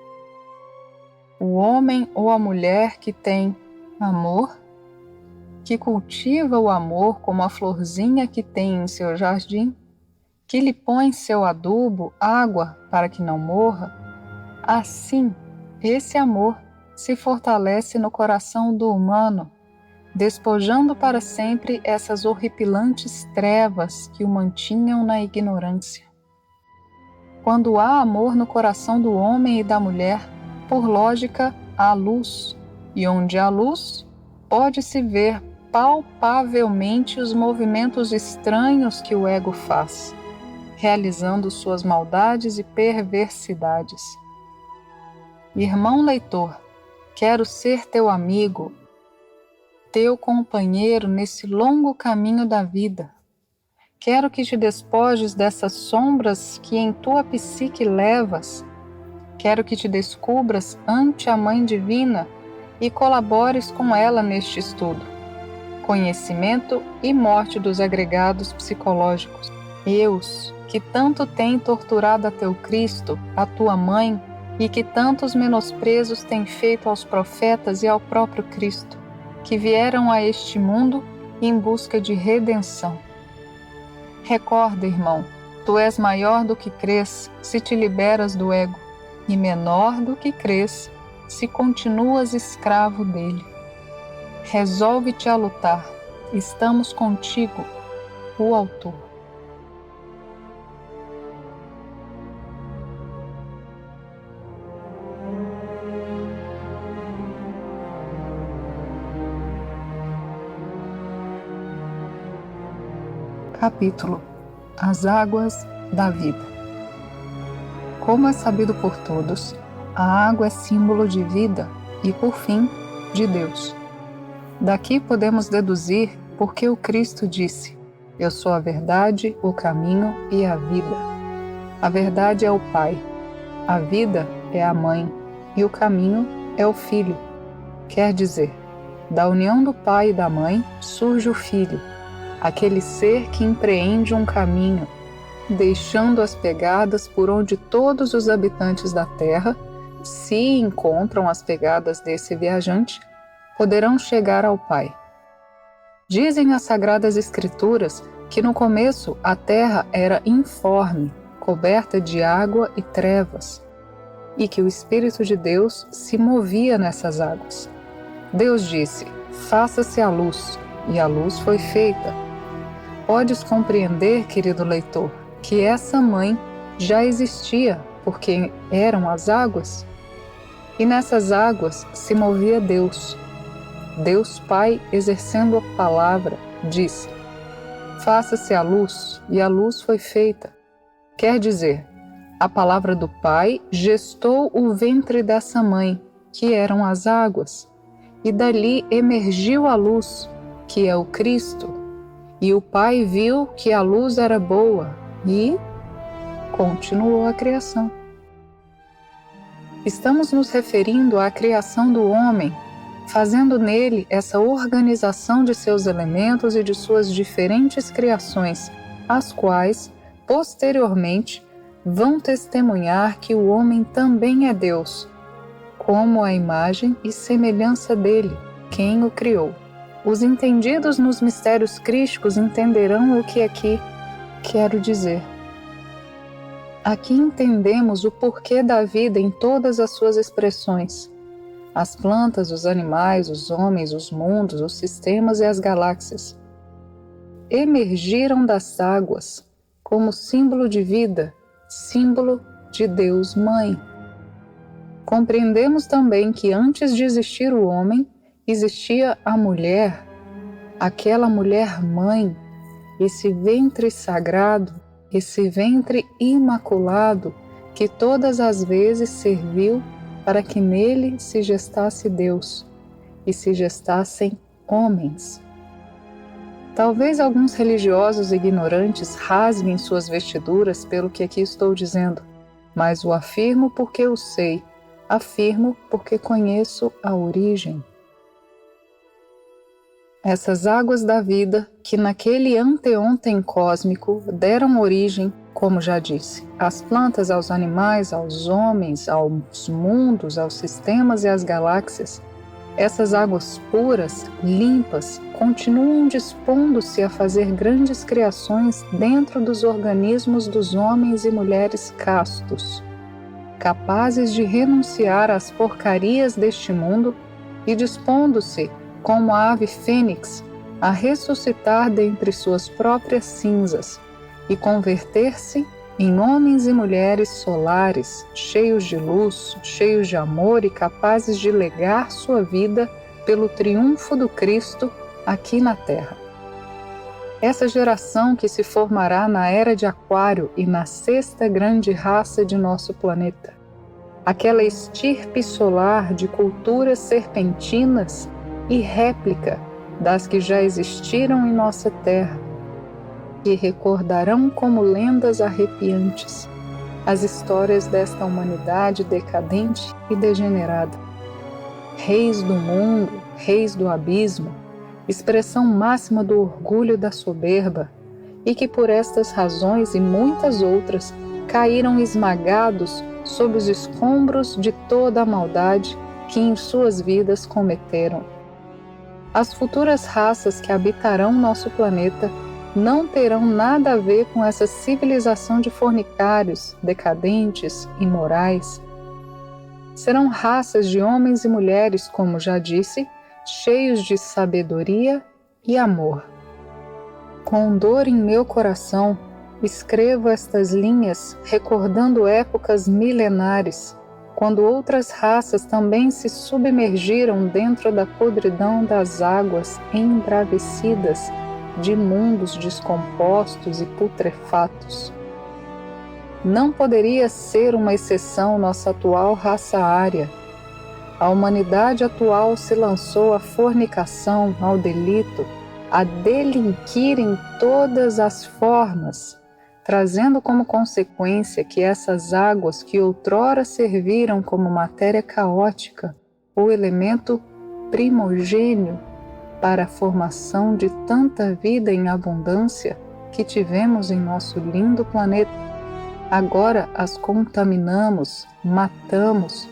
O homem ou a mulher que tem amor, que cultiva o amor como a florzinha que tem em seu jardim, que lhe põe seu adubo, água para que não morra, assim, esse amor se fortalece no coração do humano, despojando para sempre essas horripilantes trevas que o mantinham na ignorância. Quando há amor no coração do homem e da mulher, por lógica, há luz, e onde há luz, pode-se ver palpavelmente os movimentos estranhos que o ego faz, realizando suas maldades e perversidades. Irmão leitor, quero ser teu amigo, teu companheiro nesse longo caminho da vida. Quero que te despojes dessas sombras que em tua psique levas. Quero que te descubras ante a Mãe Divina e colabores com ela neste estudo. Conhecimento e morte dos agregados psicológicos. Eus, que tanto tem torturado a teu Cristo, a tua mãe, e que tantos menosprezos tem feito aos profetas e ao próprio Cristo, que vieram a este mundo em busca de redenção. Recorda, irmão, tu és maior do que crês se te liberas do ego, e menor do que crês se continuas escravo dele. Resolve-te a lutar, estamos contigo, o autor. Capítulo: As águas da vida. Como é sabido por todos, a água é símbolo de vida e, por fim, de Deus. Daqui podemos deduzir porque o Cristo disse: Eu sou a verdade, o caminho e a vida. A verdade é o Pai, a vida é a Mãe e o caminho é o Filho. Quer dizer, da união do Pai e da Mãe surge o Filho, aquele ser que empreende um caminho, deixando as pegadas por onde todos os habitantes da Terra, se encontram as pegadas desse viajante, poderão chegar ao Pai. Dizem as Sagradas Escrituras que no começo a Terra era informe, coberta de água e trevas, e que o Espírito de Deus se movia nessas águas. Deus disse: faça-se a luz, e a luz foi feita. Podes compreender, querido leitor, que essa mãe já existia, porque eram as águas? E nessas águas se movia Deus. Deus Pai, exercendo a palavra, disse: faça-se a luz, e a luz foi feita. Quer dizer, a palavra do Pai gestou o ventre dessa mãe, que eram as águas, e dali emergiu a luz, que é o Cristo. E o Pai viu que a luz era boa, e continuou a criação. Estamos nos referindo à criação do homem, fazendo nele essa organização de seus elementos e de suas diferentes criações, as quais, posteriormente, vão testemunhar que o homem também é Deus, como a imagem e semelhança dele, quem o criou. Os entendidos nos mistérios crísticos entenderão o que aqui quero dizer. Aqui entendemos o porquê da vida em todas as suas expressões. As plantas, os animais, os homens, os mundos, os sistemas e as galáxias emergiram das águas como símbolo de vida, símbolo de Deus Mãe. Compreendemos também que antes de existir o homem, existia a mulher, aquela mulher mãe, esse ventre sagrado, esse ventre imaculado que todas as vezes serviu para que nele se gestasse Deus e se gestassem homens. Talvez alguns religiosos ignorantes rasguem suas vestiduras pelo que aqui estou dizendo, mas o afirmo porque eu sei, afirmo porque conheço a origem. Essas águas da vida que naquele anteontem cósmico deram origem, como já disse, às plantas, aos animais, aos homens, aos mundos, aos sistemas e às galáxias, essas águas puras, limpas, continuam dispondo-se a fazer grandes criações dentro dos organismos dos homens e mulheres castos, capazes de renunciar às porcarias deste mundo e dispondo-se, como a ave fênix, a ressuscitar dentre suas próprias cinzas e converter-se em homens e mulheres solares, cheios de luz, cheios de amor e capazes de legar sua vida pelo triunfo do Cristo aqui na Terra. Essa geração que se formará na era de Aquário e na sexta grande raça de nosso planeta, aquela estirpe solar de culturas serpentinas e réplica das que já existiram em nossa terra, que recordarão como lendas arrepiantes as histórias desta humanidade decadente e degenerada. Reis do mundo, reis do abismo, expressão máxima do orgulho e da soberba, e que por estas razões e muitas outras caíram esmagados sob os escombros de toda a maldade que em suas vidas cometeram. As futuras raças que habitarão nosso planeta não terão nada a ver com essa civilização de fornicários, decadentes, imorais. Serão raças de homens e mulheres, como já disse, cheios de sabedoria e amor. Com dor em meu coração, escrevo estas linhas recordando épocas milenares, quando outras raças também se submergiram dentro da podridão das águas embravecidas de mundos descompostos e putrefatos. Não poderia ser uma exceção nossa atual raça ária. A humanidade atual se lançou à fornicação, ao delito, a delinquir em todas as formas, trazendo como consequência que essas águas que outrora serviram como matéria caótica, ou elemento primogênio para a formação de tanta vida em abundância que tivemos em nosso lindo planeta, agora as contaminamos, matamos,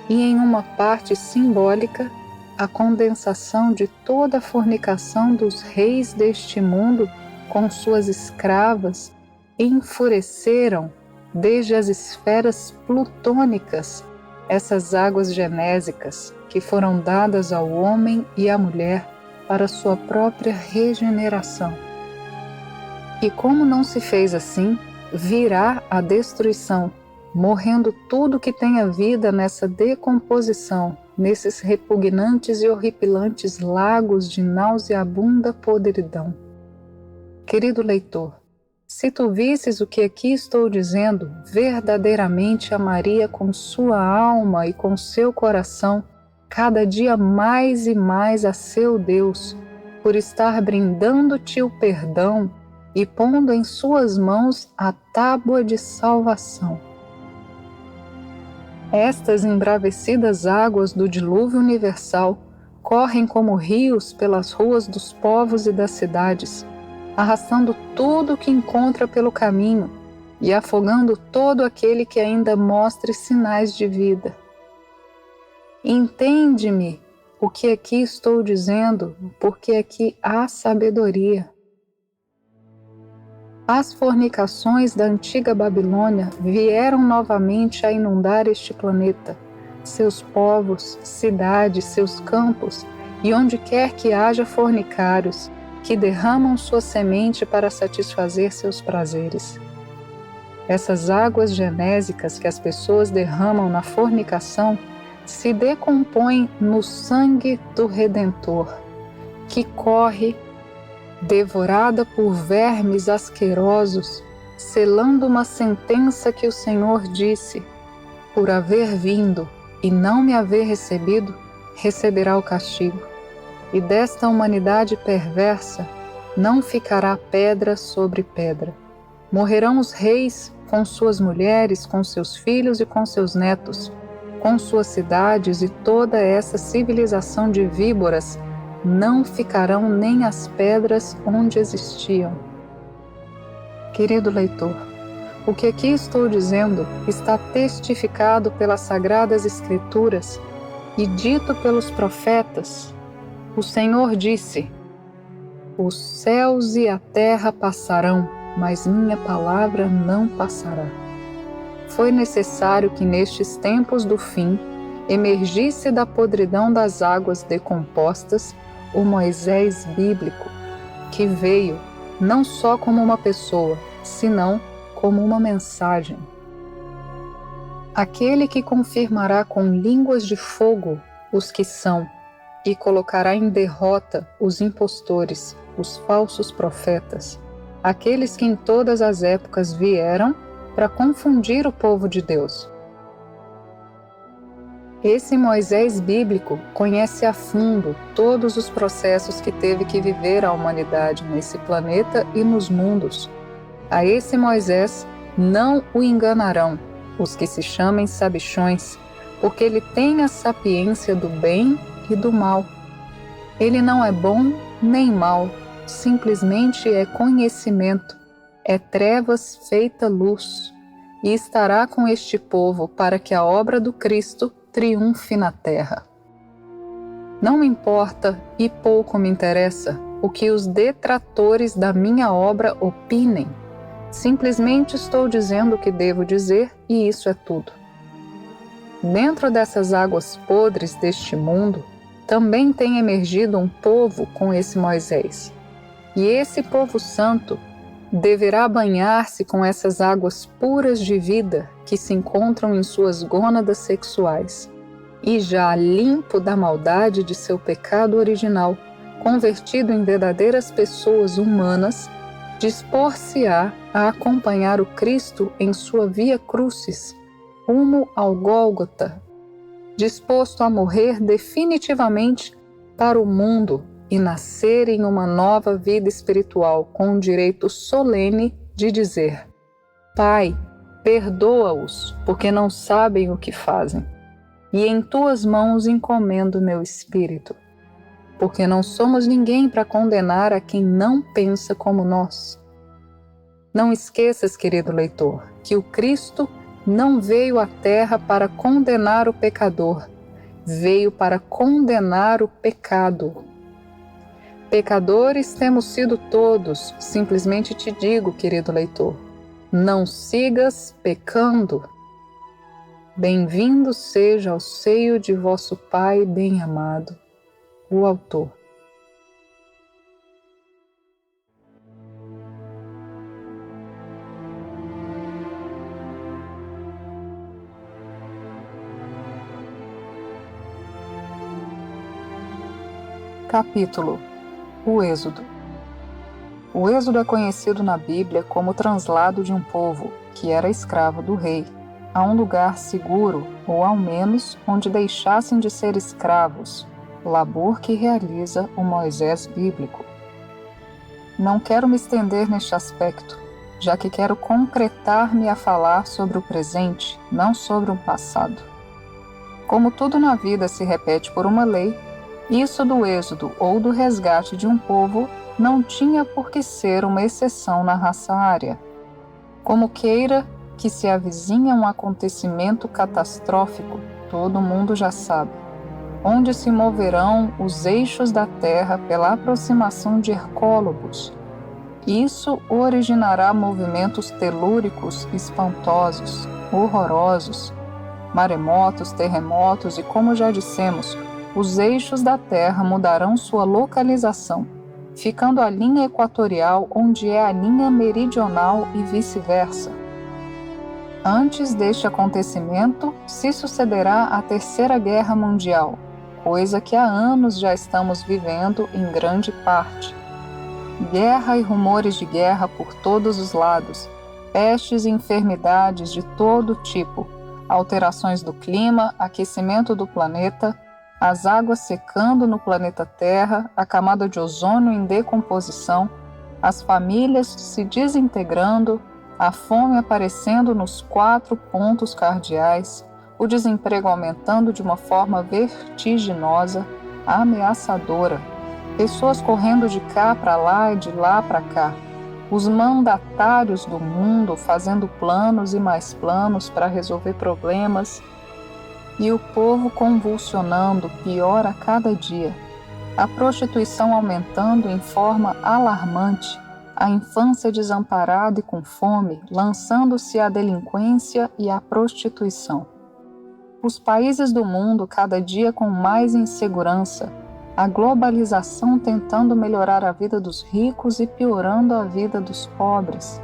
e em uma parte simbólica, a condensação de toda a fornicação dos reis deste mundo com suas escravas enfureceram desde as esferas plutônicas essas águas genésicas que foram dadas ao homem e à mulher para sua própria regeneração. E como não se fez assim, virá a destruição, morrendo tudo que tenha vida nessa decomposição, nesses repugnantes e horripilantes lagos de nauseabunda podridão. Querido leitor, se tu visses o que aqui estou dizendo, verdadeiramente amaria com sua alma e com seu coração, cada dia mais e mais a seu Deus, por estar brindando-te o perdão e pondo em suas mãos a tábua de salvação. Estas embravecidas águas do dilúvio universal correm como rios pelas ruas dos povos e das cidades, arrastando tudo o que encontra pelo caminho e afogando todo aquele que ainda mostre sinais de vida. Entende-me o que aqui estou dizendo, porque aqui há sabedoria. As fornicações da antiga Babilônia vieram novamente a inundar este planeta, seus povos, cidades, seus campos, e onde quer que haja fornicários, que derramam sua semente para satisfazer seus prazeres. Essas águas genésicas que as pessoas derramam na fornicação se decompõem no sangue do Redentor, que corre, devorada por vermes asquerosos, selando uma sentença que o Senhor disse: por haver vindo e não me haver recebido, receberá o castigo. E desta humanidade perversa não ficará pedra sobre pedra. Morrerão os reis com suas mulheres, com seus filhos e com seus netos, com suas cidades, e toda essa civilização de víboras não ficarão nem as pedras onde existiam. Querido leitor, o que aqui estou dizendo está testificado pelas Sagradas Escrituras e dito pelos profetas. O Senhor disse: os céus e a terra passarão, mas minha palavra não passará. Foi necessário que nestes tempos do fim emergisse da podridão das águas decompostas o Moisés bíblico, que veio não só como uma pessoa, senão como uma mensagem. Aquele que confirmará com línguas de fogo os que são, e colocará em derrota os impostores, os falsos profetas, aqueles que em todas as épocas vieram para confundir o povo de Deus. Esse Moisés bíblico conhece a fundo todos os processos que teve que viver a humanidade nesse planeta e nos mundos. A esse Moisés não o enganarão os que se chamem sabichões, porque ele tem a sapiência do bem e do mal. Ele não é bom nem mal, simplesmente é conhecimento, é trevas feita luz, e estará com este povo para que a obra do Cristo triunfe na terra. Não me importa e pouco me interessa o que os detratores da minha obra opinem. Simplesmente estou dizendo o que devo dizer e isso é tudo. Dentro dessas águas podres deste mundo, também tem emergido um povo com esse Moisés. E esse povo santo deverá banhar-se com essas águas puras de vida que se encontram em suas gônadas sexuais. E já limpo da maldade de seu pecado original, convertido em verdadeiras pessoas humanas, dispor-se-á a acompanhar o Cristo em sua via crucis, rumo ao Gólgota, disposto a morrer definitivamente para o mundo e nascer em uma nova vida espiritual com o direito solene de dizer: Pai, perdoa-os, porque não sabem o que fazem, e em tuas mãos encomendo meu espírito, porque não somos ninguém para condenar a quem não pensa como nós. Não esqueças, querido leitor, que o Cristo não veio à terra para condenar o pecador, veio para condenar o pecado. Pecadores temos sido todos, simplesmente te digo, querido leitor, não sigas pecando. Bem-vindo seja ao seio de vosso Pai bem-amado. O autor. Capítulo: O Êxodo. O Êxodo é conhecido na Bíblia como o translado de um povo, que era escravo do rei, a um lugar seguro, ou ao menos onde deixassem de ser escravos, labor que realiza o Moisés bíblico. Não quero me estender neste aspecto, já que quero concretar-me a falar sobre o presente, não sobre um passado. Como tudo na vida se repete por uma lei, isso do êxodo ou do resgate de um povo não tinha por que ser uma exceção na raça ária. Como queira que se avizinha um acontecimento catastrófico, todo mundo já sabe, onde se moverão os eixos da Terra pela aproximação de Hercólobos. Isso originará movimentos telúricos espantosos, horrorosos, maremotos, terremotos e, como já dissemos, os eixos da Terra mudarão sua localização, ficando a linha equatorial onde é a linha meridional e vice-versa. Antes deste acontecimento, se sucederá a Terceira Guerra Mundial, coisa que há anos já estamos vivendo em grande parte. Guerra e rumores de guerra por todos os lados, pestes e enfermidades de todo tipo, alterações do clima, aquecimento do planeta, as águas secando no planeta Terra, a camada de ozônio em decomposição, as famílias se desintegrando, a fome aparecendo nos 4 pontos cardeais, o desemprego aumentando de uma forma vertiginosa, ameaçadora, pessoas correndo de cá para lá e de lá para cá, os mandatários do mundo fazendo planos e mais planos para resolver problemas, e o povo convulsionando pior a cada dia, a prostituição aumentando em forma alarmante, a infância desamparada e com fome, lançando-se à delinquência e à prostituição. Os países do mundo cada dia com mais insegurança, a globalização tentando melhorar a vida dos ricos e piorando a vida dos pobres,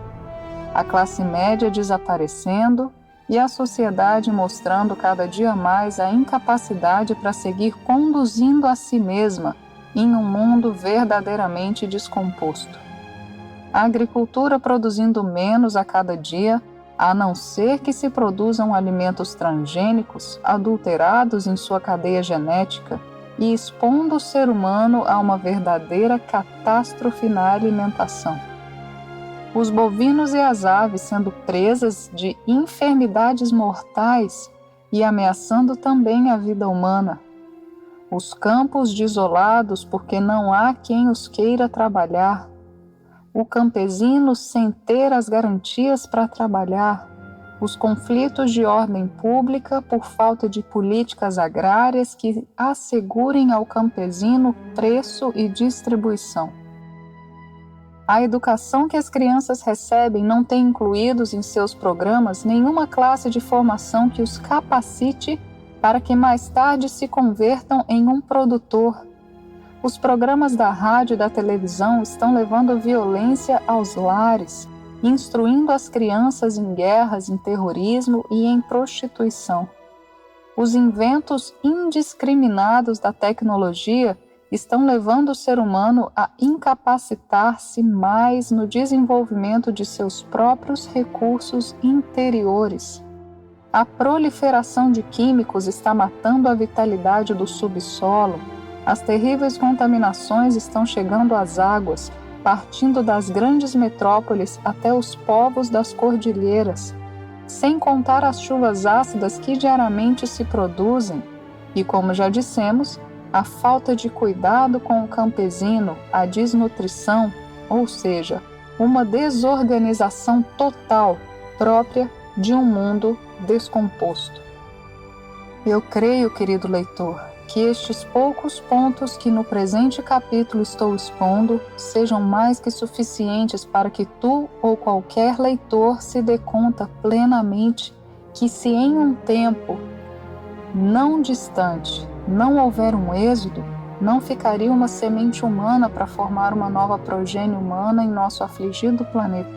a classe média desaparecendo e a sociedade mostrando cada dia mais a incapacidade para seguir conduzindo a si mesma em um mundo verdadeiramente descomposto. A agricultura produzindo menos a cada dia, a não ser que se produzam alimentos transgênicos, adulterados em sua cadeia genética, e expondo o ser humano a uma verdadeira catástrofe na alimentação. Os bovinos e as aves sendo presas de enfermidades mortais e ameaçando também a vida humana. Os campos desolados porque não há quem os queira trabalhar. O campesino sem ter as garantias para trabalhar. Os conflitos de ordem pública por falta de políticas agrárias que assegurem ao campesino preço e distribuição. A educação que as crianças recebem não tem incluídos em seus programas nenhuma classe de formação que os capacite para que mais tarde se convertam em um produtor. Os programas da rádio e da televisão estão levando violência aos lares, instruindo as crianças em guerras, em terrorismo e em prostituição. Os inventos indiscriminados da tecnologia estão levando o ser humano a incapacitar-se mais no desenvolvimento de seus próprios recursos interiores. A proliferação de químicos está matando a vitalidade do subsolo. As terríveis contaminações estão chegando às águas, partindo das grandes metrópoles até os povos das cordilheiras, sem contar as chuvas ácidas que diariamente se produzem e, como já dissemos, a falta de cuidado com o campesino, a desnutrição, ou seja, uma desorganização total própria de um mundo descomposto. Eu creio, querido leitor, que estes poucos pontos que no presente capítulo estou expondo sejam mais que suficientes para que tu ou qualquer leitor se dê conta plenamente que se em um tempo não distante não houver um êxodo, não ficaria uma semente humana para formar uma nova progênie humana em nosso afligido planeta.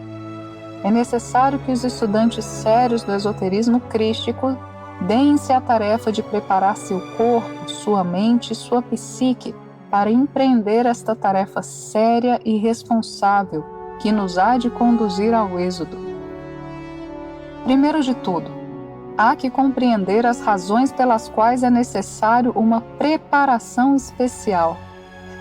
É necessário que os estudantes sérios do esoterismo crístico deem-se a tarefa de preparar seu corpo, sua mente e sua psique para empreender esta tarefa séria e responsável que nos há de conduzir ao êxodo. Primeiro de tudo, há que compreender as razões pelas quais é necessário uma preparação especial.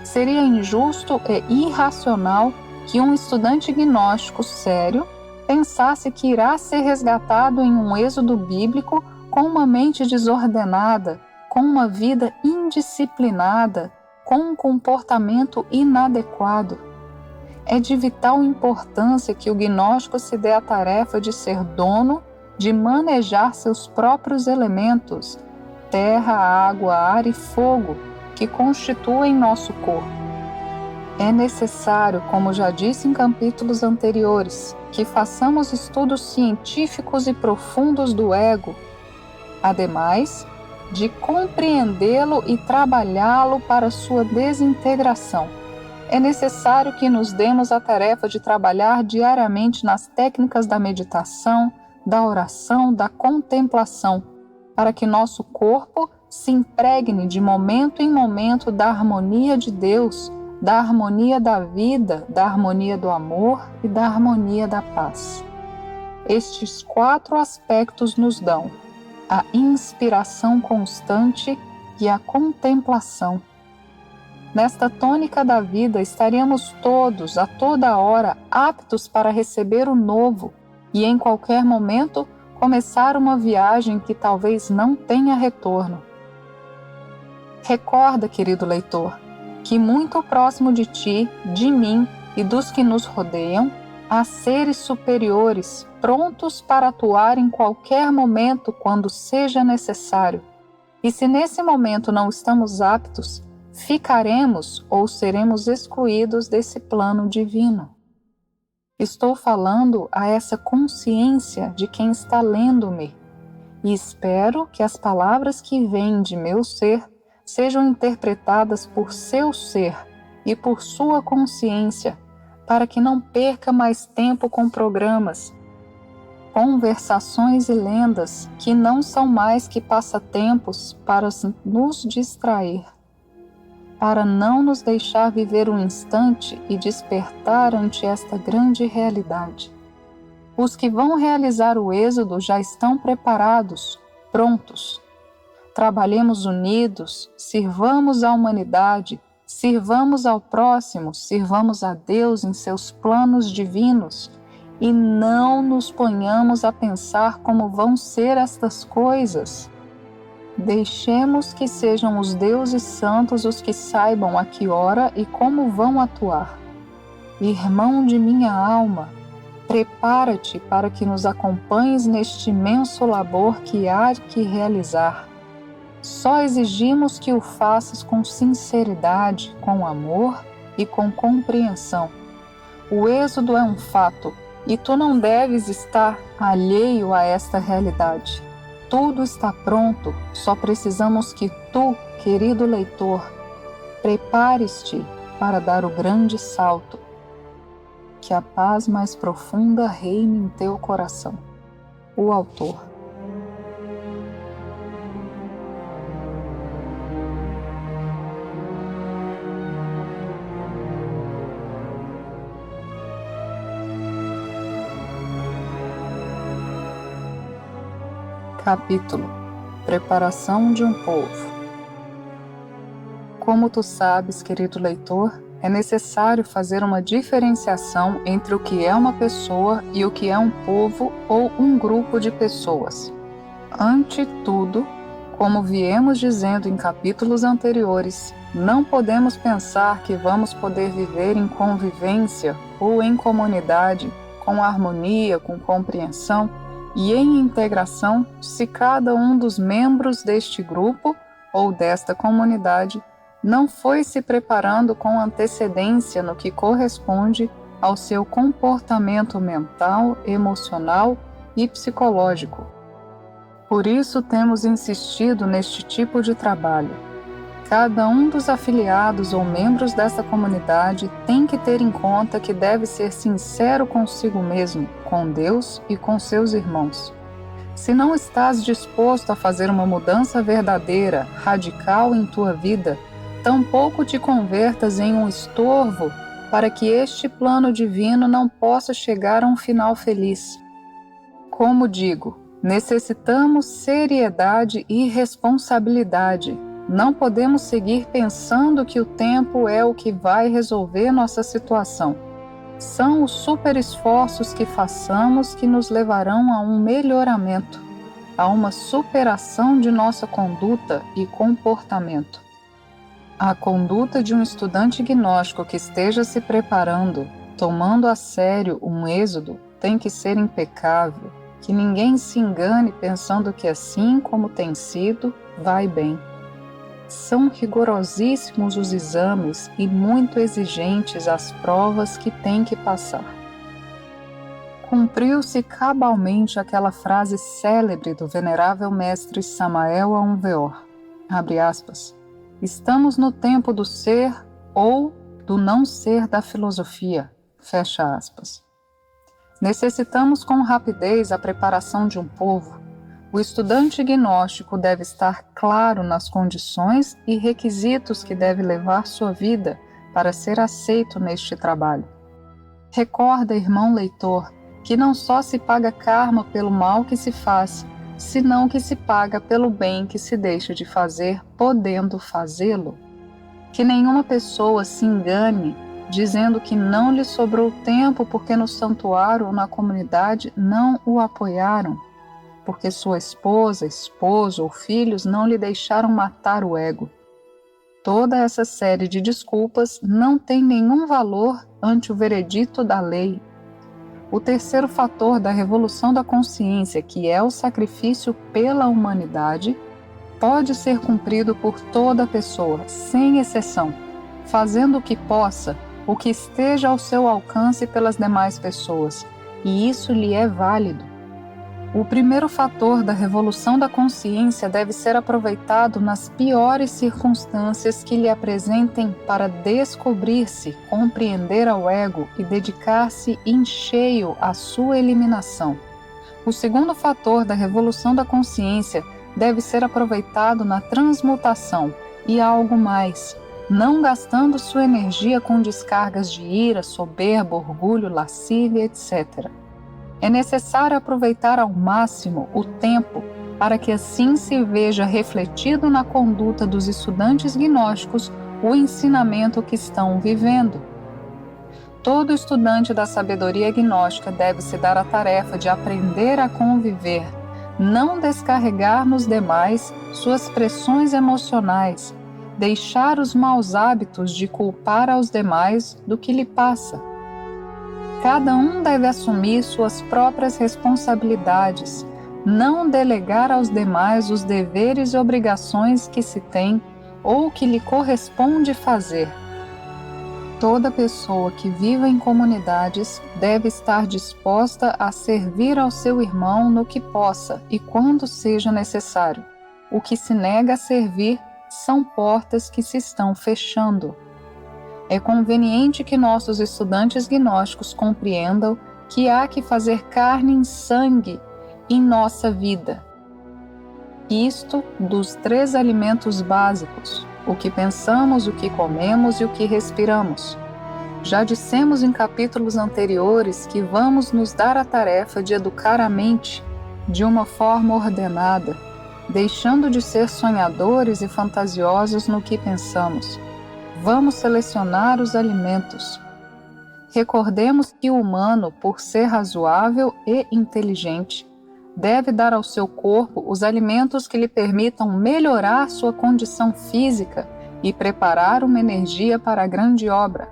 Seria injusto e irracional que um estudante gnóstico sério pensasse que irá ser resgatado em um êxodo bíblico com uma mente desordenada, com uma vida indisciplinada, com um comportamento inadequado. É de vital importância que o gnóstico se dê a tarefa de ser dono, de manejar seus próprios elementos, terra, água, ar e fogo, que constituem nosso corpo. É necessário, como já disse em capítulos anteriores, que façamos estudos científicos e profundos do ego, ademais de compreendê-lo e trabalhá-lo para sua desintegração. É necessário que nos demos a tarefa de trabalhar diariamente nas técnicas da meditação, da oração, da contemplação, para que nosso corpo se impregne de momento em momento da harmonia de Deus, da harmonia da vida, da harmonia do amor e da harmonia da paz. Estes 4 aspectos nos dão a inspiração constante e a contemplação. Nesta tônica da vida, estaríamos todos, a toda hora, aptos para receber o novo e, em qualquer momento, começar uma viagem que talvez não tenha retorno. Recorda, querido leitor, que muito próximo de ti, de mim e dos que nos rodeiam, há seres superiores, prontos para atuar em qualquer momento quando seja necessário. E se nesse momento não estamos aptos, ficaremos ou seremos excluídos desse plano divino. Estou falando a essa consciência de quem está lendo-me, e espero que as palavras que vêm de meu ser sejam interpretadas por seu ser e por sua consciência, para que não perca mais tempo com programas, conversações e lendas que não são mais que passatempos para nos distrair, para não nos deixar viver um instante e despertar ante esta grande realidade. Os que vão realizar o êxodo já estão preparados, prontos. Trabalhemos unidos, sirvamos à humanidade, sirvamos ao próximo, sirvamos a Deus em seus planos divinos e não nos ponhamos a pensar como vão ser estas coisas. Deixemos que sejam os deuses santos os que saibam a que hora e como vão atuar. Irmão de minha alma, prepara-te para que nos acompanhes neste imenso labor que há que realizar. Só exigimos que o faças com sinceridade, com amor e com compreensão. O êxodo é um fato e tu não deves estar alheio a esta realidade. Tudo está pronto, só precisamos que tu, querido leitor, prepares-te para dar o grande salto. Que a paz mais profunda reine em teu coração. O autor. Capítulo: Preparação de um povo. Como tu sabes, querido leitor, é necessário fazer uma diferenciação entre o que é uma pessoa e o que é um povo ou um grupo de pessoas. Ante tudo, como viemos dizendo em capítulos anteriores, não podemos pensar que vamos poder viver em convivência ou em comunidade, com harmonia, com compreensão e em integração se cada um dos membros deste grupo ou desta comunidade não foi se preparando com antecedência no que corresponde ao seu comportamento mental, emocional e psicológico. Por isso temos insistido neste tipo de trabalho. Cada um dos afiliados ou membros desta comunidade tem que ter em conta que deve ser sincero consigo mesmo, com Deus e com seus irmãos. Se não estás disposto a fazer uma mudança verdadeira, radical em tua vida, tampouco te convertas em um estorvo para que este plano divino não possa chegar a um final feliz. Como digo, necessitamos seriedade e responsabilidade. Não podemos seguir pensando que o tempo é o que vai resolver nossa situação. São os superesforços que façamos que nos levarão a um melhoramento, a uma superação de nossa conduta e comportamento. A conduta de um estudante gnóstico que esteja se preparando, tomando a sério um êxodo, tem que ser impecável, que ninguém se engane pensando que assim como tem sido, vai bem. São rigorosíssimos os exames e muito exigentes as provas que tem que passar. Cumpriu-se cabalmente aquela frase célebre do venerável mestre Samael Aun Weor, abre aspas, estamos no tempo do ser ou do não ser da filosofia, fecha aspas. Necessitamos com rapidez a preparação de um povo. O estudante gnóstico deve estar claro nas condições e requisitos que deve levar sua vida para ser aceito neste trabalho. Recorda, irmão leitor, que não só se paga karma pelo mal que se faz, senão que se paga pelo bem que se deixa de fazer, podendo fazê-lo. Que nenhuma pessoa se engane dizendo que não lhe sobrou tempo porque no santuário ou na comunidade não o apoiaram, porque sua esposa, esposo ou filhos não lhe deixaram matar o ego. Toda essa série de desculpas não tem nenhum valor ante o veredito da lei. O terceiro fator da revolução da consciência, que é o sacrifício pela humanidade, pode ser cumprido por toda pessoa, sem exceção, fazendo o que possa, o que esteja ao seu alcance pelas demais pessoas, e isso lhe é válido. O primeiro fator da revolução da consciência deve ser aproveitado nas piores circunstâncias que lhe apresentem para descobrir-se, compreender ao ego e dedicar-se em cheio à sua eliminação. O segundo fator da revolução da consciência deve ser aproveitado na transmutação e algo mais, não gastando sua energia com descargas de ira, soberba, orgulho, lascívia, etc. É necessário aproveitar ao máximo o tempo para que assim se veja refletido na conduta dos estudantes gnósticos o ensinamento que estão vivendo. Todo estudante da sabedoria gnóstica deve se dar a tarefa de aprender a conviver, não descarregar nos demais suas pressões emocionais, deixar os maus hábitos de culpar aos demais do que lhe passa. Cada um deve assumir suas próprias responsabilidades, não delegar aos demais os deveres e obrigações que se tem ou que lhe corresponde fazer. Toda pessoa que viva em comunidades deve estar disposta a servir ao seu irmão no que possa e quando seja necessário. O que se nega a servir são portas que se estão fechando. É conveniente que nossos estudantes gnósticos compreendam que há que fazer carne em sangue em nossa vida. Isto dos 3 alimentos básicos, o que pensamos, o que comemos e o que respiramos. Já dissemos em capítulos anteriores que vamos nos dar a tarefa de educar a mente de uma forma ordenada, deixando de ser sonhadores e fantasiosos no que pensamos. Vamos selecionar os alimentos. Recordemos que o humano, por ser razoável e inteligente, deve dar ao seu corpo os alimentos que lhe permitam melhorar sua condição física e preparar uma energia para a grande obra.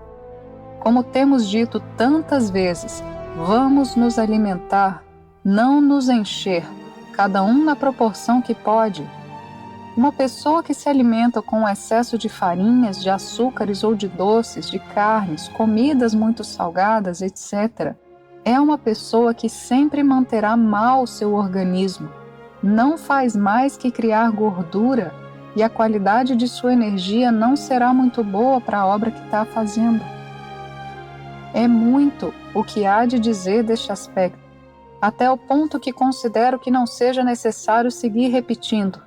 Como temos dito tantas vezes, vamos nos alimentar, não nos encher, cada um na proporção que pode. Uma pessoa que se alimenta com excesso de farinhas, de açúcares ou de doces, de carnes, comidas muito salgadas, etc., é uma pessoa que sempre manterá mal o seu organismo, não faz mais que criar gordura e a qualidade de sua energia não será muito boa para a obra que está fazendo. É muito o que há de dizer deste aspecto, até o ponto que considero que não seja necessário seguir repetindo.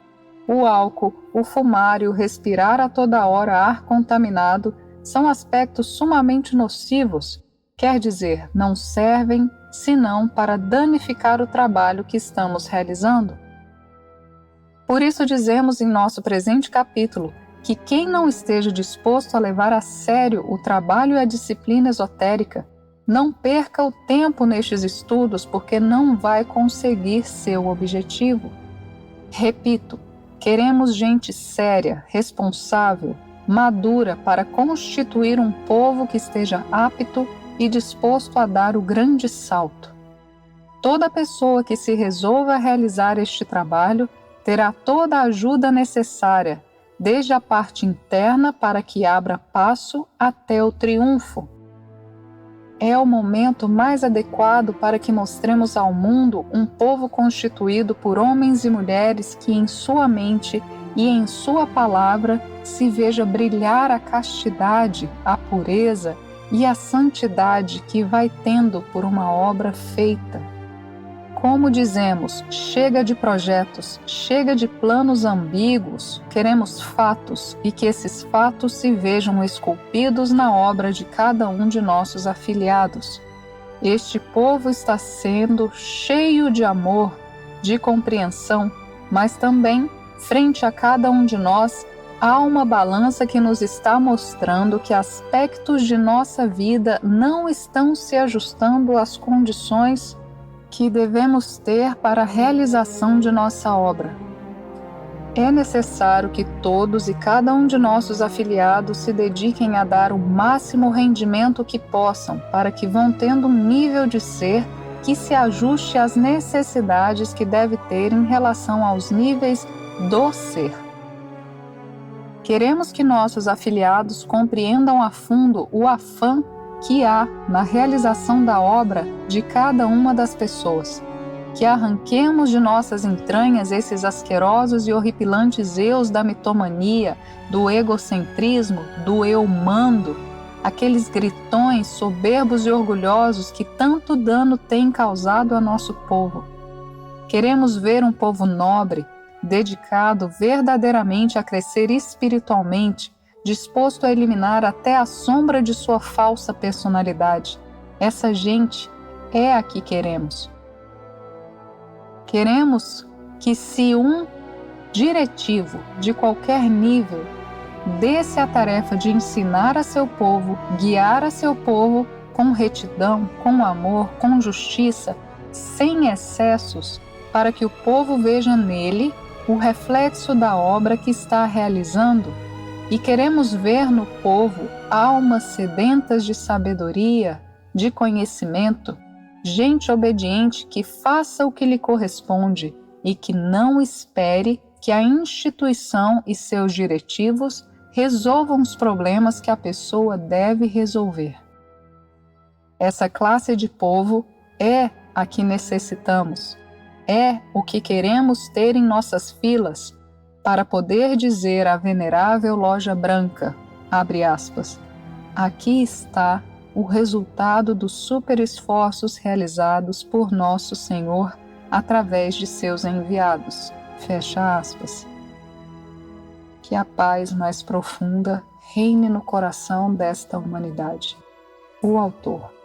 o álcool, o fumar e o respirar a toda hora ar contaminado são aspectos sumamente nocivos, quer dizer, não servem senão para danificar o trabalho que estamos realizando. Por isso dizemos em nosso presente capítulo que quem não esteja disposto a levar a sério o trabalho e a disciplina esotérica, não perca o tempo nestes estudos, porque não vai conseguir seu objetivo. Repito, queremos gente séria, responsável, madura para constituir um povo que esteja apto e disposto a dar o grande salto. Toda pessoa que se resolva a realizar este trabalho terá toda a ajuda necessária, desde a parte interna para que abra passo até o triunfo. É o momento mais adequado para que mostremos ao mundo um povo constituído por homens e mulheres que em sua mente e em sua palavra se veja brilhar a castidade, a pureza e a santidade que vai tendo por uma obra feita. Como dizemos, chega de projetos, chega de planos ambíguos, queremos fatos e que esses fatos se vejam esculpidos na obra de cada um de nossos afiliados. Este povo está sendo cheio de amor, de compreensão, mas também, frente a cada um de nós, há uma balança que nos está mostrando que aspectos de nossa vida não estão se ajustando às condições que devemos ter para a realização de nossa obra. É necessário que todos e cada um de nossos afiliados se dediquem a dar o máximo rendimento que possam, para que vão tendo um nível de ser que se ajuste às necessidades que deve ter em relação aos níveis do ser. Queremos que nossos afiliados compreendam a fundo o afã que há na realização da obra de cada uma das pessoas, que arranquemos de nossas entranhas esses asquerosos e horripilantes eus da mitomania, do egocentrismo, do eu mando, aqueles gritões soberbos e orgulhosos que tanto dano têm causado a nosso povo. Queremos ver um povo nobre, dedicado verdadeiramente a crescer espiritualmente, disposto a eliminar até a sombra de sua falsa personalidade. Essa gente é a que queremos. Queremos que, se um diretivo de qualquer nível desse a tarefa de ensinar a seu povo, guiar a seu povo com retidão, com amor, com justiça, sem excessos, para que o povo veja nele o reflexo da obra que está realizando, e queremos ver no povo almas sedentas de sabedoria, de conhecimento, gente obediente que faça o que lhe corresponde e que não espere que a instituição e seus diretivos resolvam os problemas que a pessoa deve resolver. Essa classe de povo é a que necessitamos, é o que queremos ter em nossas filas, para poder dizer à venerável loja branca, abre aspas, aqui está o resultado dos super esforços realizados por nosso Senhor através de seus enviados, fecha aspas. Que a paz mais profunda reine no coração desta humanidade. O autor.